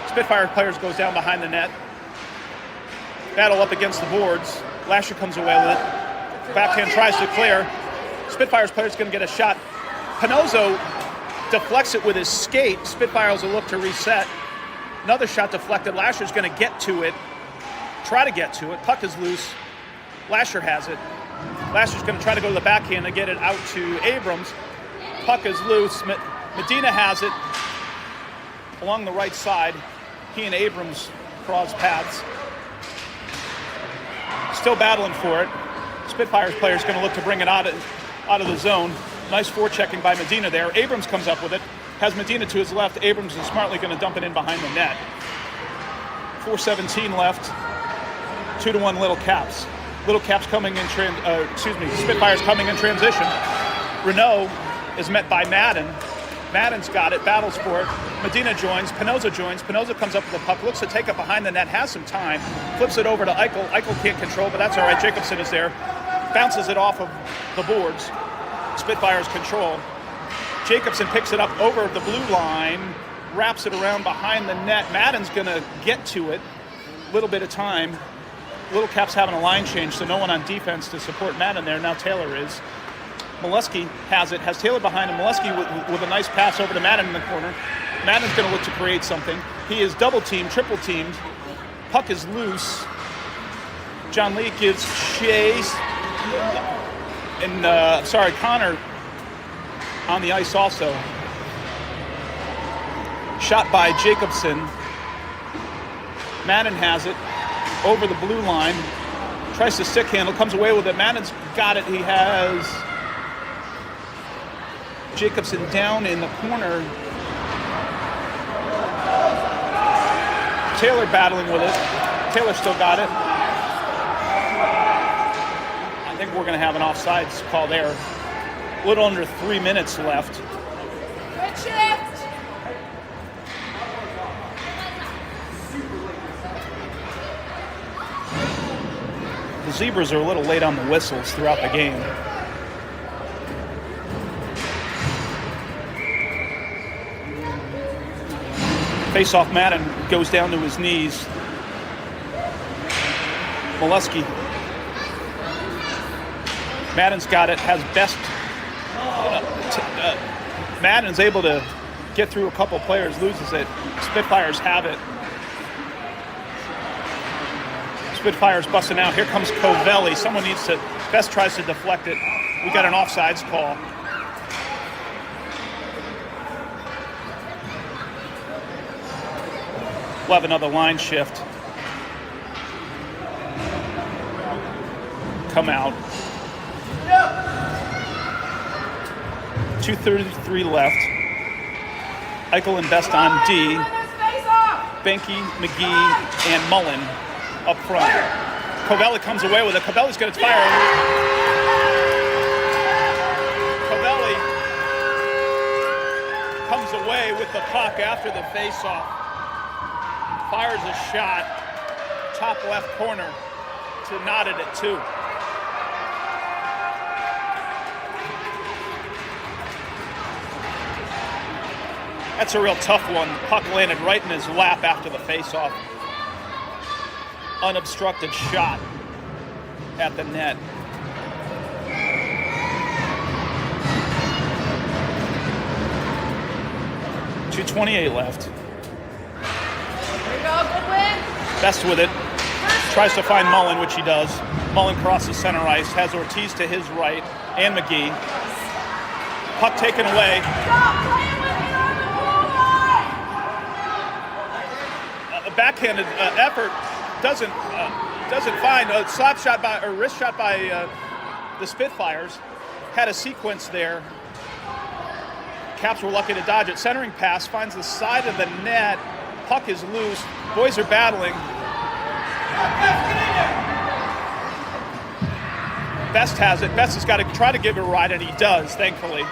Spitfire players goes down behind the net. Battle up against the boards. Lasher comes away with it. Backhand tries to clear. Spitfire's player's going to get a shot. Pinozzo deflects it with his skate. Spitfires will look to reset. Another shot deflected. Lasher's going to get to it. Try to get to it. Puck is loose. Lasher has it. Lasher's going to try to go to the backhand and get it out to Abrams. Puck is loose. Medina has it along the right side. He and Abrams cross paths. Still battling for it. Spitfires player is going to look to bring it out of the zone. Nice forechecking by Medina there. Abrams comes up with it. Has Medina to his left. Abrams is smartly going to dump it in behind the net. 4:17 left. 2-1 Little Caps. Little Caps coming in Spitfires coming in transition. Renault is met by Madden. Madden's got it, battles for it. Medina joins, Pinozzo joins. Pinozzo comes up with the puck, looks to take it behind the net, has some time, flips it over to Eichel. Eichel can't control, but that's all right. Jacobson is there, bounces it off of the boards. Spitfires control. Jacobson picks it up over the blue line, wraps it around behind the net. Madden's gonna get to it. Little bit of time. Little Caps having a line change, so no one on defense to support Madden there. Now Taylor is. Molesky has it, has Taylor behind him. Molesky with a nice pass over to Madden in the corner. Madden's going to look to create something. He is double-teamed, triple-teamed. Puck is loose. John Lee gives chase. And, Connor on the ice also. Shot by Jacobson. Madden has it over the blue line. Tries to stick handle, comes away with it. Madden's got it. He has Jacobson down in the corner. Taylor battling with it. Taylor still got it. I think we're going to have an offsides call there. A little under 3 minutes left. Good shift. The Zebras are a little late on the whistles throughout the game. Face-off Madden goes down to his knees. Molesky. Madden's got it, has Best. Madden's able to get through a couple players, loses it. Spitfires have it. Spitfires busting out. Here comes Covelli. Someone needs to, Best tries to deflect it. We got an offsides call. We'll have another line shift. Come out. 2:33 left. Eichel and Best on D. Benke, McGee, and Mullen up front. Covelli comes away with it. Covelli's going to fire. Covelli comes away with the puck after the face-off. Fires a shot, top left corner to knot it at 2. That's a real tough one. Puck landed right in his lap after the face-off. Unobstructed shot at the net. .228 left. Here we go, good win. Best with it. Tries to find Mullen, which he does. Mullen crosses center ice, has Ortiz to his right, and McGee. Puck taken away. A backhanded effort doesn't find a slap shot by or wrist shot by the Spitfires. Had a sequence there. Caps were lucky to dodge it. Centering pass finds the side of the net. Puck is loose. Boys are battling. Best has it. Best has got to try to give it a ride, and he does, thankfully.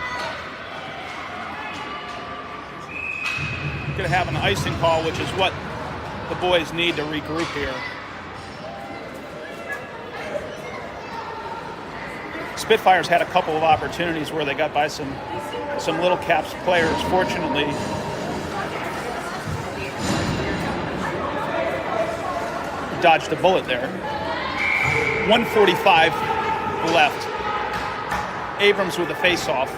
Going to have an icing call, which is what the boys need to regroup here. Spitfires had a couple of opportunities where they got by some Little Caps players. Fortunately, dodged a bullet there. 1:45 left. Abrams with a face-off.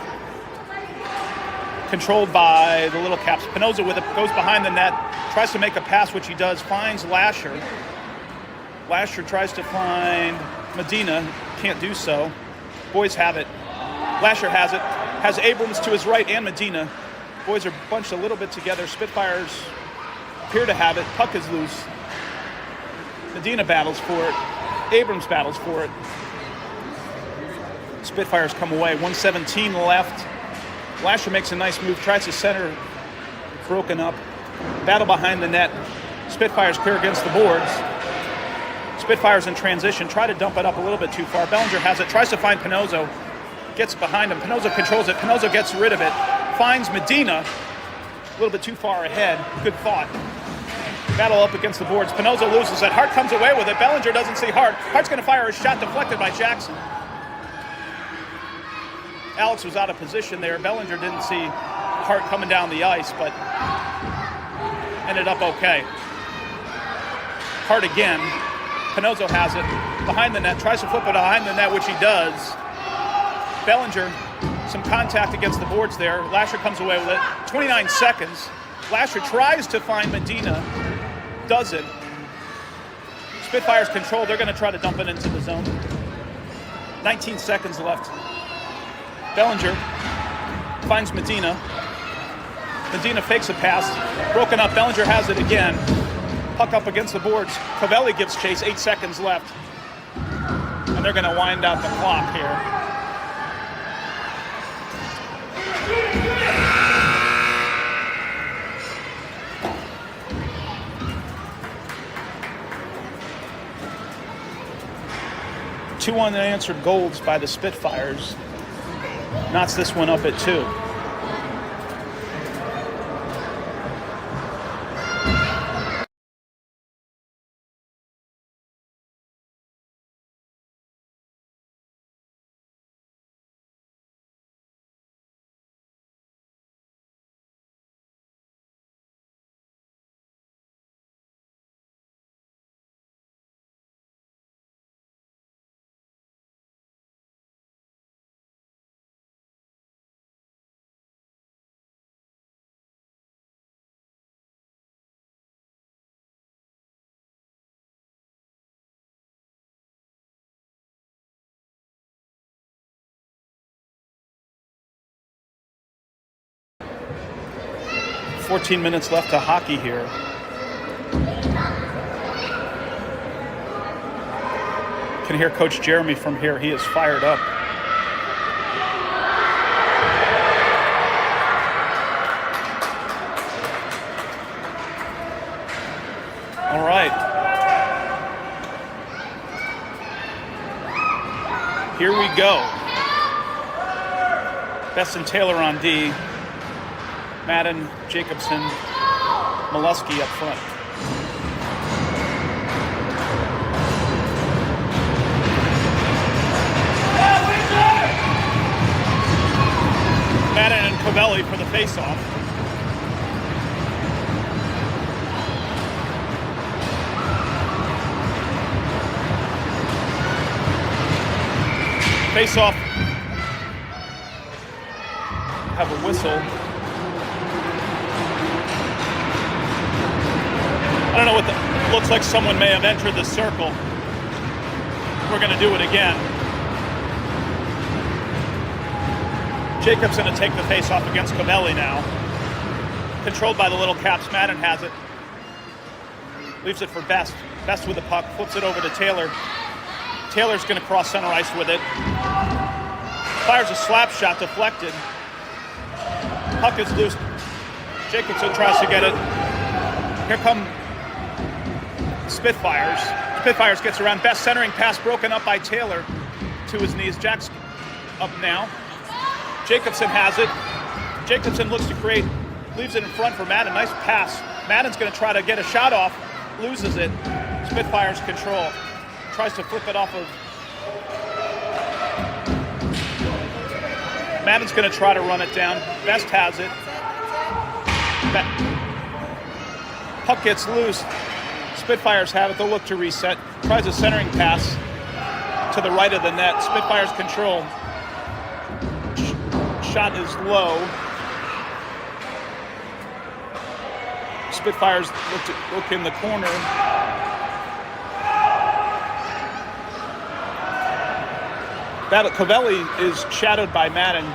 Controlled by the Little Caps. Pinoza with it, goes behind the net, tries to make a pass, which he does, finds Lasher. Lasher tries to find Medina, can't do so. Boys have it. Lasher has it, has Abrams to his right and Medina. Boys are bunched a little bit together. Spitfires appear to have it. Puck is loose. Medina battles for it. Abrams battles for it. Spitfires come away. 1:17 left. Lasher makes a nice move, tries to center, broken up. Battle behind the net. Spitfires clear against the boards. Spitfires in transition, try to dump it up a little bit too far. Bellinger has it, tries to find Pinozo, gets behind him. Pinozo controls it, Pinozo gets rid of it, finds Medina, a little bit too far ahead. Good thought. Battle up against the boards. Pinozo loses it. Hart comes away with it. Bellinger doesn't see Hart. Hart's going to fire a shot deflected by Jackson. Alex was out of position there. Bellinger didn't see Hart coming down the ice, but ended up okay. Hart again. Pinozo has it behind the net, tries to flip it behind the net, which he does. Bellinger, some contact against the boards there. Lasher comes away with it. 29 seconds. Lasher tries to find Medina, doesn't. Spitfires control, they're going to try to dump it into the zone. 19 seconds left. Bellinger finds Medina. Medina fakes a pass, broken up. Bellinger has it again. Puck up against the boards. Covelli gives chase, 8 seconds left. And they're going to wind out the clock here. Two unanswered goals by the Spitfires. Knots this one up at 2. .14 minutes left to hockey here. Can hear Coach Jeremy from here. He is fired up. All right. Here we go. Best and Taylor on D. Madden, Jacobson, Molesky up front. Madden and Covelli for the face-off. Face-off. Have a whistle. I don't know what looks like someone may have entered the circle. We're going to do it again. Jacobson to take the face-off against Covelli now. Controlled by the little caps. Madden has it. Leaves it for Best. Best with the puck. Flips it over to Taylor. Taylor's going to cross center ice with it. Fires a slap shot, deflected. Puck is loose. Jacobson tries to get it. Here come Spitfires. Spitfires gets around. Best centering pass broken up by Taylor to his knees. Jack's up now. Jacobson has it. Jacobson looks to create, leaves it in front for Madden. Nice pass. Madden's going to try to get a shot off, loses it. Spitfires control. Tries to flip it off of. Madden's going to try to run it down. Best has it. Puck gets loose. Spitfires have it. They'll look to reset. Tries a centering pass to the right of the net. Spitfires control. Shot is low. Spitfires look in the corner. Covelli is shadowed by Madden.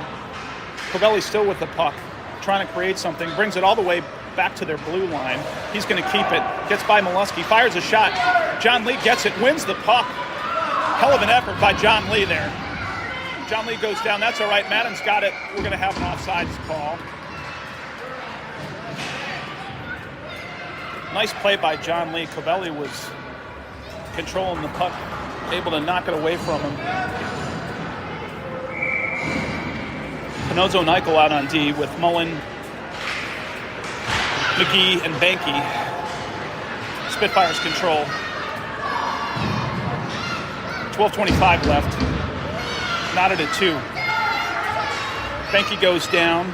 Covelli still with the puck, trying to create something. Brings it all the way back to their blue line. He's going to keep it. Gets by Molesky. Fires a shot. John Lee gets it. Wins the puck. Hell of an effort by John Lee there. John Lee goes down. That's all right. Madden's got it. We're going to have an offsides call. Nice play by John Lee. Covelli was controlling the puck, able to knock it away from him. Pinozzo and Eichel out on D with Mullen, McGee, and Banky. Spitfires control. 12:25 left. Knotted at 2. Banky goes down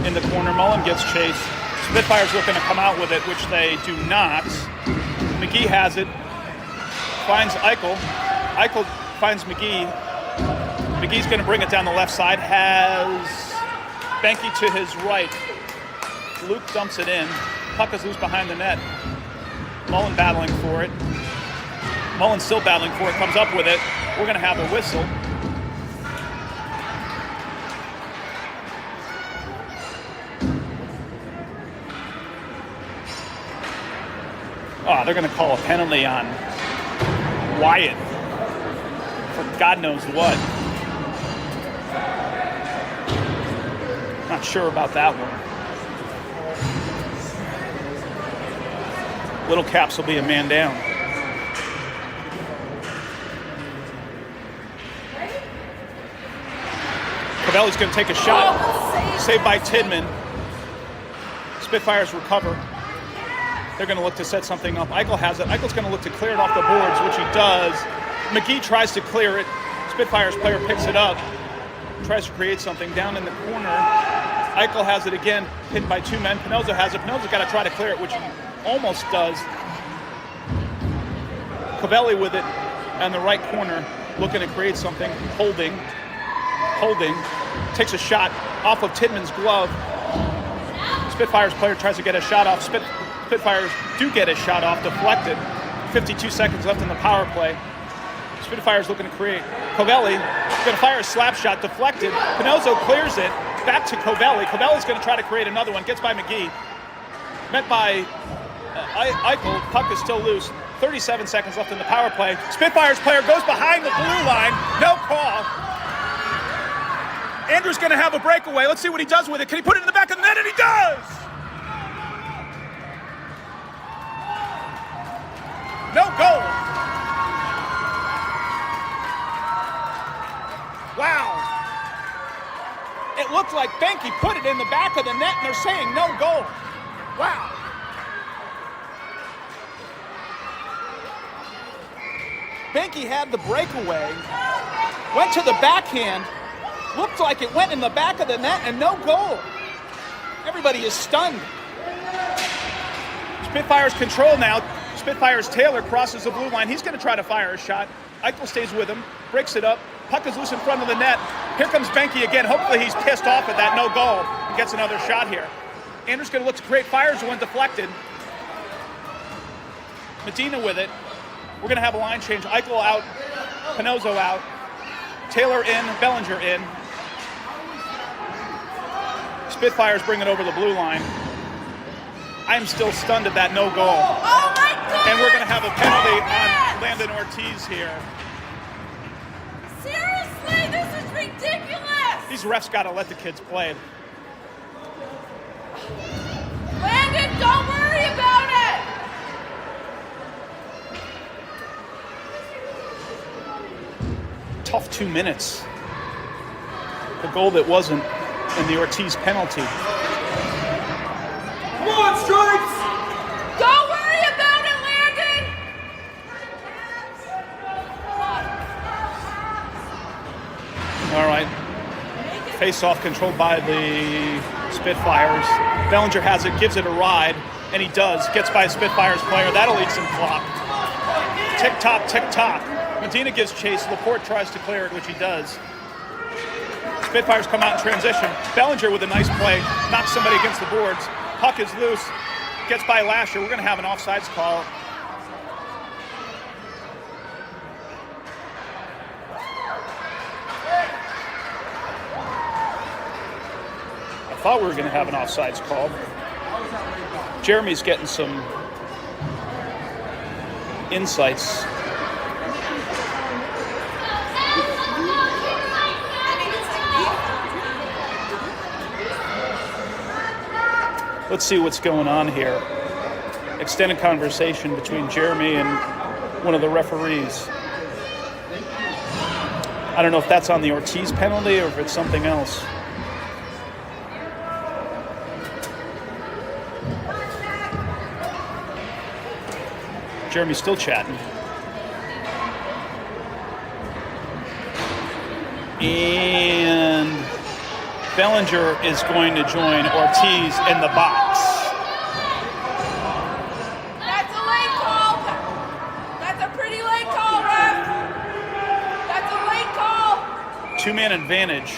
in the corner. Mullen gets chased. Spitfires looking to come out with it, which they do not. McGee has it. Finds Eichel. Eichel finds McGee. McGee's going to bring it down the left side. Has Banky to his right. Luke dumps it in. Puck is loose behind the net. Mullen battling for it. Mullen still battling for it. Comes up with it. We're going to have a whistle. Oh, they're going to call a penalty on Wyatt for God knows what. Not sure about that one. Little Caps will be a man down. Covelli's going to take a shot. Saved by Tidman. Spitfires recover. They're going to look to set something up. Eichel has it. Eichel's going to look to clear it off the boards, which he does. McGee tries to clear it. Spitfires player picks it up. Tries to create something down in the corner. Eichel has it again, hit by 2 men. Pinozzo has it. Pinozzo's got to try to clear it, which he almost does. Covelli with it on the right corner, looking to create something. Holding. Takes a shot off of Tidman's glove. Spitfires player tries to get a shot off. Spitfires do get a shot off, deflected. 52 seconds left in the power play. Spitfires looking to create. Covelli going to fire a slap shot, deflected. Pinozzo clears it, back to Covelli. Covelli's going to try to create another one, gets by McGee. Met by Eichel, puck is still loose. 37 seconds left in the power play. Spitfires player goes behind the blue line, no call. Andrew's going to have a breakaway. Let's see what he does with it. Can he put it in the back of the net? And he does! No goal. Wow. It looked like Benke put it in the back of the net, and they're saying no goal. Wow. Benke had the breakaway, went to the backhand, looked like it went in the back of the net, and no goal. Everybody is stunned. Spitfires control now. Spitfires Taylor crosses the blue line. He's going to try to fire a shot. Eichel stays with him, breaks it up. Puck is loose in front of the net. Here comes Benke again. Hopefully he's pissed off at that no goal and gets another shot here. Andrews going to look to create, fires one deflected. Medina with it. We're going to have a line change. Eichel out, Pinozzo out. Taylor in, Bellinger in. Spitfires bring it over the blue line. I'm still stunned at that no goal. Oh my God! And we're going to have a penalty on Landon Ortiz here. Seriously, this is ridiculous! These refs got to let the kids play. Landon, don't worry about it! Tough 2 minutes. The goal that wasn't in the Ortiz penalty. Come on, Stripes! Don't worry about it, Landon! All right. Face-off controlled by the Spitfires. Bellinger has it, gives it a ride, and he does. Gets by a Spitfires player. That'll eat some clock. Tick-tock, tick-tock. Medina gives chase. Laporte tries to clear it, which he does. Spitfires come out in transition. Bellinger with a nice play. Knocks somebody against the boards. Puck is loose. Gets by Lasher. We're going to have an offsides call. I thought we were going to have an offsides call. Jeremy's getting some insights. Let's see what's going on here. Extended conversation between Jeremy and one of the referees. I don't know if that's on the Ortiz penalty or if it's something else. Jeremy's still chatting. And Bellinger is going to join Ortiz in the box. That's a late call. That's a pretty late call, ref. That's a late call. Two-man advantage.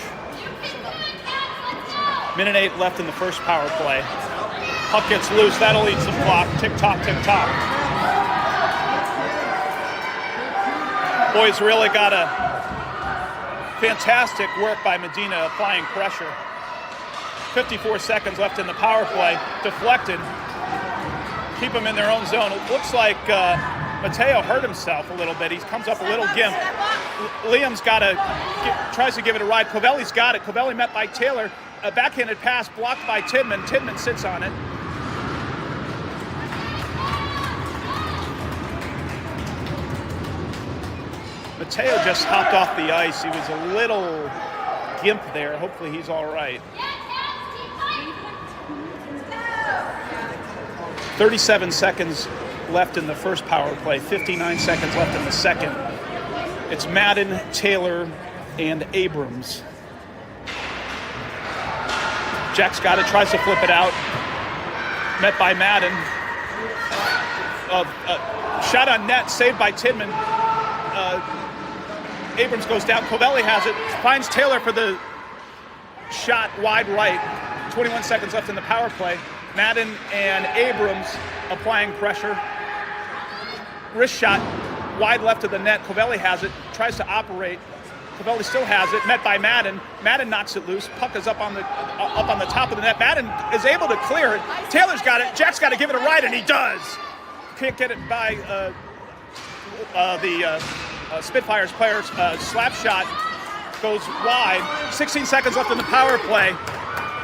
Minute 8 left in the first power play. Puck gets loose. That'll eat some clock. Tick-tock, tick-tock. Boys really got a fantastic work by Medina applying pressure. 54 seconds left in the power play. Deflected. Keep them in their own zone. It looks like Mateo hurt himself a little bit. He comes up a little gimp. Liam's tries to give it a ride. Covelli's got it. Covelli met by Taylor. A backhanded pass blocked by Tidman. Tidman sits on it. Mateo just hopped off the ice. He was a little gimp there. Hopefully he's all right. 37 seconds left in the first power play. 59 seconds left in the second. It's Madden, Taylor, and Abrams. Jack's got it, tries to flip it out. Met by Madden. Shot on net, saved by Tidman. Abrams goes down. Covelli has it. Finds Taylor for the shot wide right. 21 seconds left in the power play. Madden and Abrams applying pressure. Wrist shot wide left of the net. Covelli has it. Tries to operate. Covelli still has it. Met by Madden. Madden knocks it loose. Puck is up on the top of the net. Madden is able to clear it. Taylor's got it. Jack's got to give it a ride, and he does. Can't get it by the Spitfires players. Slap shot goes wide. 16 seconds left in the power play.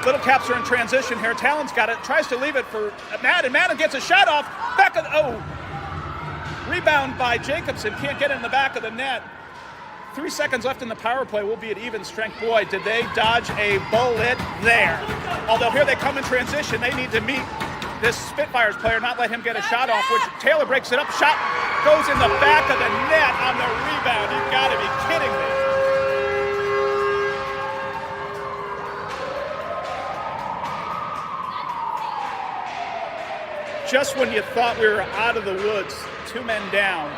Little Caps are in transition here. Talon's got it. Tries to leave it for Madden. Madden gets a shot off. Rebound by Jacobson. Can't get it in the back of the net. 3 seconds left in the power play. We'll be at even strength. Boy, did they dodge a bullet there. Although here they come in transition. They need to meet this Spitfires player, not let him get a shot off, which Taylor breaks it up. Shot goes in the back of the net on the rebound. You've got to be kidding me. Just when you thought we were out of the woods, 2 men down.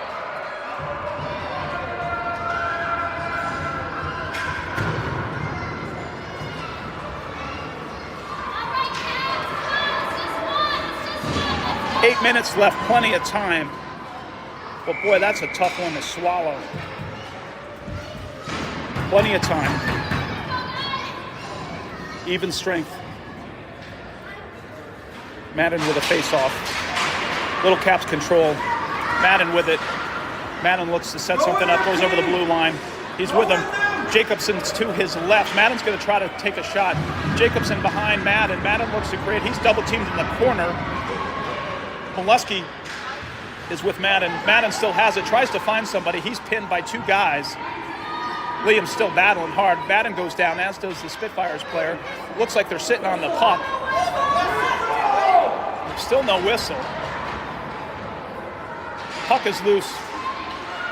Eight minutes left, plenty of time. But boy, that's a tough one to swallow. Plenty of time. Even strength. Madden with a face-off. Little Caps control. Madden with it. Madden looks to set something up, goes over the blue line. He's with him. Jacobson's to his left. Madden's going to try to take a shot. Jacobson behind Madden. Madden looks to create. He's double-teamed in the corner. Molesky is with Madden. Madden still has it, tries to find somebody. He's pinned by 2 guys. Liam's still battling hard. Madden goes down, as does the Spitfires player. Looks like they're sitting on the puck. Still no whistle. Puck is loose.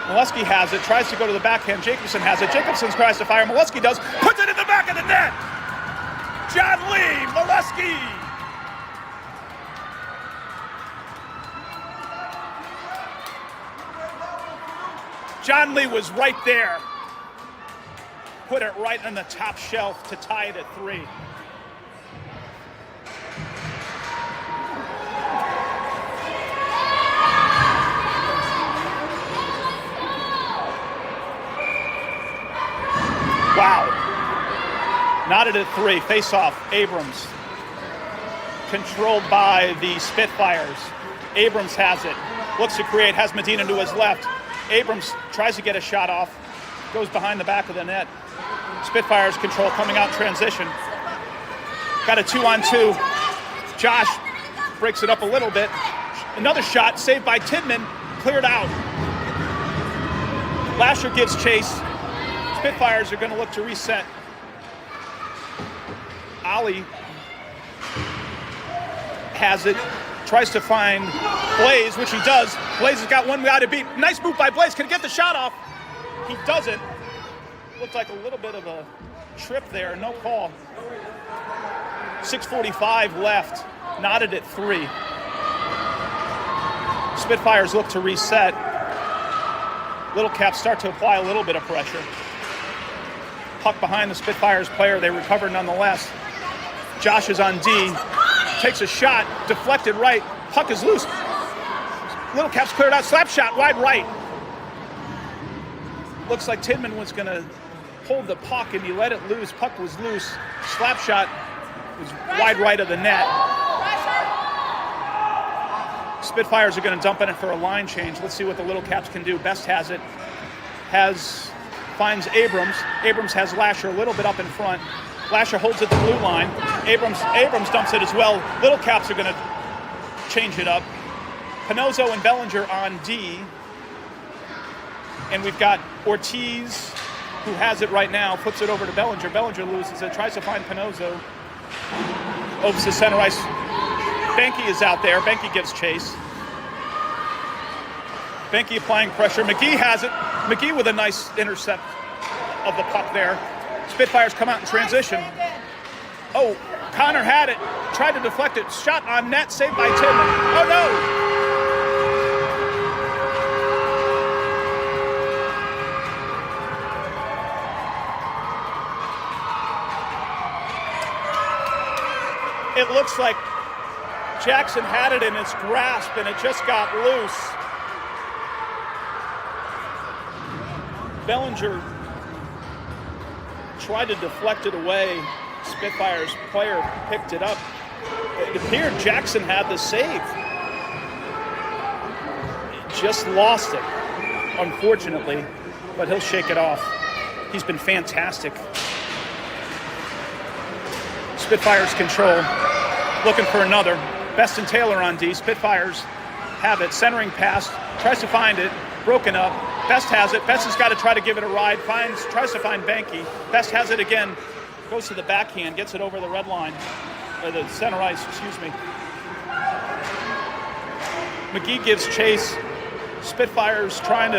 Molesky has it, tries to go to the backhand. Jacobson has it. Jacobson tries to fire. Molesky does, puts it in the back of the net. John Lee, Molesky. John Lee was right there. Put it right on the top shelf to tie it at 3. Wow. Knotted at 3. Face-off. Abrams. Controlled by the Spitfires. Abrams has it. Looks to create. Has Medina to his left. Abrams tries to get a shot off. Goes behind the back of the net. Spitfires control coming out in transition. Got a 2-on-2. Josh breaks it up a little bit. Another shot saved by Tidman. Cleared out. Lasher gives chase. Spitfires are going to look to reset. Ali has it. Tries to find Blaze, which he does. Blaze has got one guy to beat. Nice move by Blaze. Can he get the shot off? He doesn't. Looked like a little bit of a trip there. No call. 6:45 left. Knotted at 3. Spitfires look to reset. Little Caps start to apply a little bit of pressure. Puck behind the Spitfires player. They recover nonetheless. Josh is on D. Takes a shot. Deflected right. Puck is loose. Little Caps cleared out. Slap shot wide right. Looks like Tidman was going to hold the puck and he let it loose. Puck was loose. Slap shot was wide right of the net. Spitfires are going to dump in it for a line change. Let's see what the Little Caps can do. Best has it. Finds Abrams. Abrams has Lasher a little bit up in front. Lasher holds at the blue line. Abrams dumps it as well. Little Caps are going to change it up. Pinozzo and Bellinger on D. And we've got Ortiz, who has it right now, puts it over to Bellinger. Bellinger loses it, tries to find Pinozzo. Opes to center ice. Benke is out there. Benke gives chase. Benke applying pressure. McGee has it. McGee with a nice intercept of the puck there. Spitfires come out in transition. Oh, Connor had it. Tried to deflect it. Shot on net, saved by Tidman. Oh, no. It looks like Jackson had it in his grasp and it just got loose. Bellinger tried to deflect it away. Spitfires player picked it up. It appeared Jackson had the save. Just lost it, unfortunately, but he'll shake it off. He's been fantastic. Spitfires control, looking for another. Best and Taylor on D. Spitfires have it, centering pass, tries to find it, broken up. Best has it. Best has got to try to give it a ride. Tries to find Banky. Best has it again. Goes to the backhand. Gets it over the red line. Or the center ice, excuse me. McGee gives chase. Spitfires are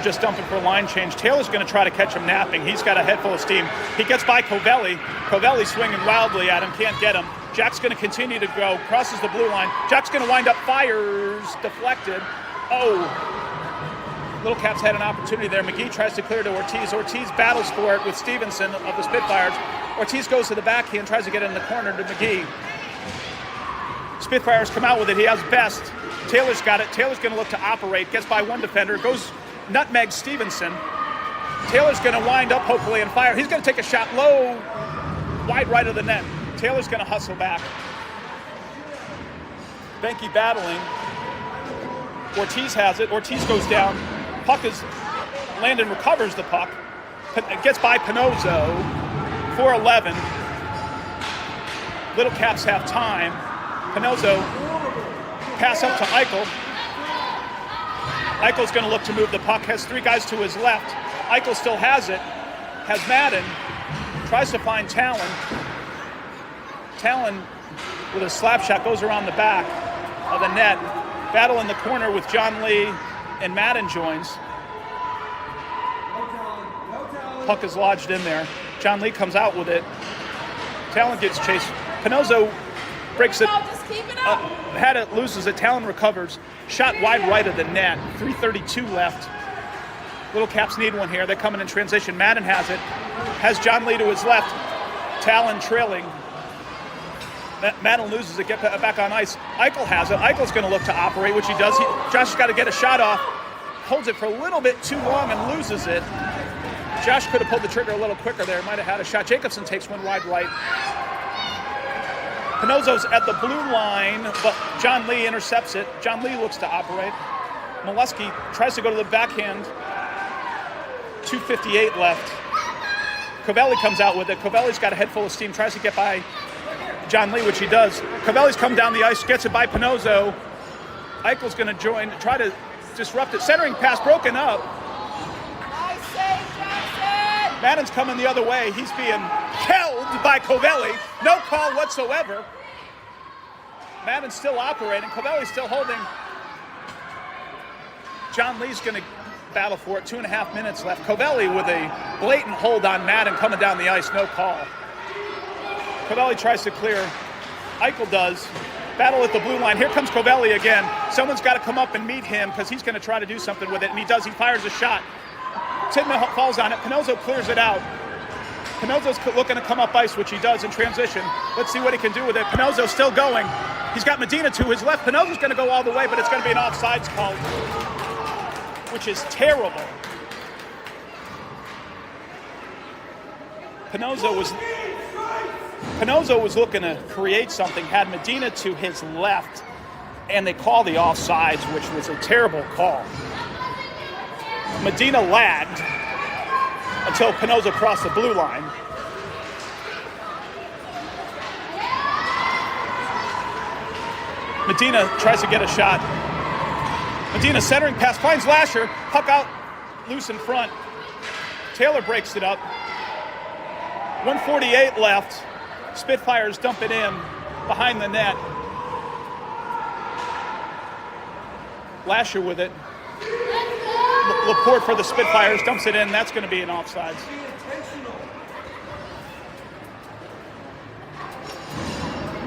just dumping for a line change. Taylor's going to try to catch him napping. He's got a head full of steam. He gets by Covelli. Covelli swinging wildly at him. Can't get him. Jack's going to continue to go. Crosses the blue line. Jack's going to wind up. Fires. Deflected. Oh. Little Caps had an opportunity there. McGee tries to clear to Ortiz. Ortiz battles for it with Stevenson of the Spitfires. Ortiz goes to the backhand. Tries to get it in the corner to McGee. Spitfires come out with it. He has Best. Taylor's got it. Taylor's going to look to operate. Gets by one defender. Goes nutmeg Stevenson. Taylor's going to wind up hopefully and fire. He's going to take a shot low, wide right of the net. Taylor's going to hustle back. Benke battling. Ortiz has it. Ortiz goes down. Puck is. Landon recovers the puck. Gets by Pinozzo. 4-11. Little Caps have time. Pinozzo pass up to Eichel. Eichel's going to look to move the puck. Has three guys to his left. Eichel still has it. Has Madden. Tries to find Talon. Talon with a slap shot goes around the back of the net. Battle in the corner with John Lee and Madden joins. Puck is lodged in there. John Lee comes out with it. Talon gets chased. Pinozzo breaks it. Just keep it up. Had it, loses it. Talon recovers. Shot wide right of the net. 3:32 left. Little Caps need one here. They're coming in transition. Madden has it. Has John Lee to his left. Talon trailing. Madden loses it. Get back on ice. Eichel has it. Eichel's going to look to operate, which he does. Josh has got to get a shot off. Holds it for a little bit too long and loses it. Josh could have pulled the trigger a little quicker there. Might have had a shot. Jacobson takes one wide right. Pinozzo's at the blue line, but John Lee intercepts it. John Lee looks to operate. Molesky tries to go to the backhand. 2:58 left. Covelli comes out with it. Covelli's got a head full of steam. Tries to get by John Lee, which he does. Covelli's come down the ice, gets it by Pinozzo. Eichel's going to join, try to disrupt it. Centering pass broken up. I say, Jackson! Madden's coming the other way. He's being held by Covelli. No call whatsoever. Madden's still operating. Covelli's still holding. John Lee's going to battle for it. 2.5 minutes left. Covelli with a blatant hold on Madden coming down the ice. No call. Covelli tries to clear. Eichel does. Battle at the blue line. Here comes Covelli again. Someone's got to come up and meet him because he's going to try to do something with it, and he does. He fires a shot. Tidman falls on it. Pinozzo clears it out. Pinozzo's looking to come up ice, which he does in transition. Let's see what he can do with it. Pinozzo's still going. He's got Medina to his left. Pinozzo's going to go all the way, but it's going to be an offsides call, which is terrible. Pinozzo was looking to create something, had Medina to his left, and they call the offsides, which was a terrible call. Medina lagged until Pinozzo crossed the blue line. Medina tries to get a shot. Medina centering pass, finds Lasher, puck out, loose in front. Taylor breaks it up. 1:48 left. Spitfires dump it in behind the net. Lasher with it. Laporte for the Spitfires dumps it in. That's going to be an offsides.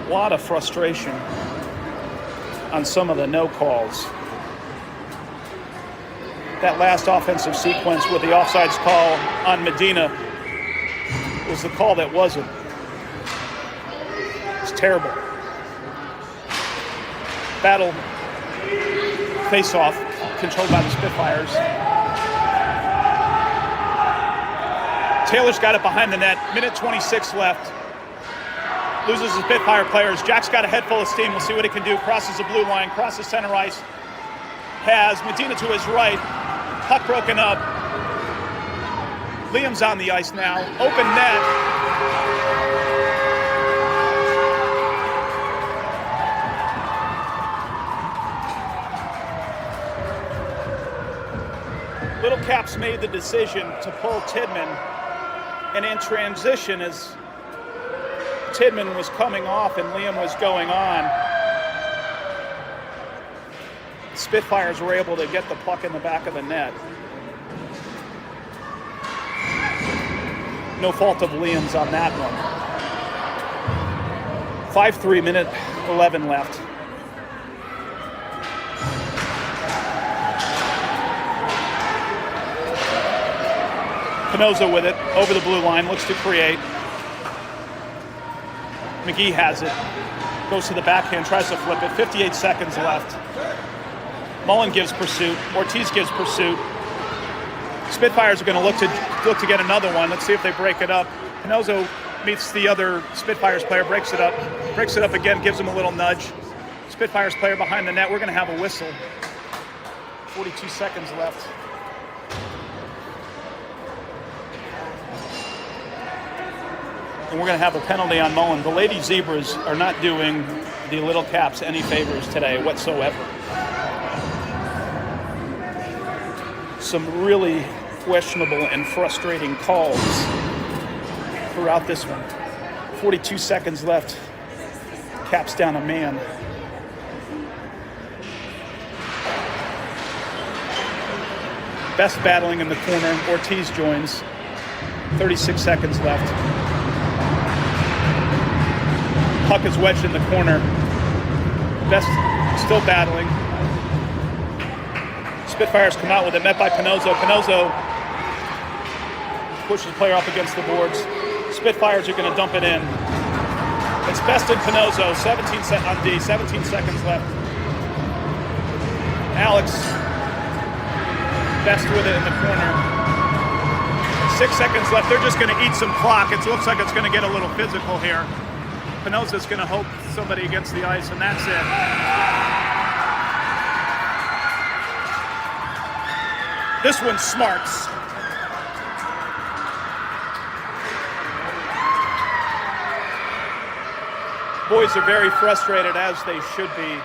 A lot of frustration on some of the no calls. That last offensive sequence with the offsides call on Medina was the call that wasn't. It's terrible. Battle, face-off, controlled by the Spitfires. Taylor's got it behind the net. Minute 26 left. Loses the Spitfire players. Jack's got a head full of steam. We'll see what he can do. Crosses the blue line, crosses center ice. Has Medina to his right. Puck broken up. Liam's on the ice now. Open net. Little Caps made the decision to pull Tidman, and in transition, as Tidman was coming off and Liam was going on, Spitfires were able to get the puck in the back of the net. No fault of Liam's on that one. 5:03 minute 11 left. Pinoza with it, over the blue line, looks to create. McGee has it, goes to the backhand, tries to flip it, 58 seconds left. Mullen gives pursuit, Ortiz gives pursuit. Spitfires are going to look to get another one. Let's see if they break it up. Pinoza meets the other Spitfires player, breaks it up again, gives him a little nudge. Spitfires player behind the net, we're going to have a whistle. 42 seconds left. And we're going to have a penalty on Mullen. The Lady Zebras are not doing the Little Caps any favors today whatsoever. Some really questionable and frustrating calls throughout this one. 42 seconds left. Caps down a man. Best battling in the corner. Ortiz joins. 36 seconds left. Puck is wedged in the corner. Best still battling. Spitfires come out with it, met by Pinoza. Pinoza pushes the player up against the boards. Spitfires are going to dump it in. It's Best and Pinoza, 17 seconds left. Alex, Best with it in the corner. 6 seconds left. They're just going to eat some clock. It looks like it's going to get a little physical here. Pinoza's going to hope somebody gets the ice, and that's it. This one's Smarts. Boys are very frustrated, as they should be.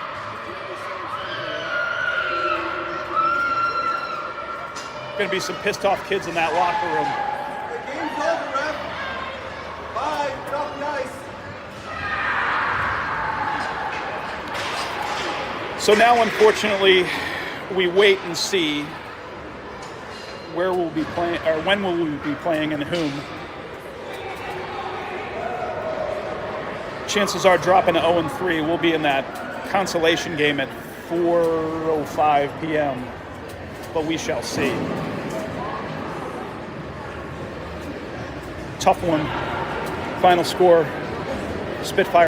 Going to be some pissed off kids in that locker room. The game's over, ref. Bye. Get off the ice. So now, unfortunately, we wait and see where we'll be playing, or when will we be playing, and whom. Chances are, dropping to 0-3, we'll be in that consolation game at 4:05 p.m. But we shall see. Tough one. Final score: Spitfire.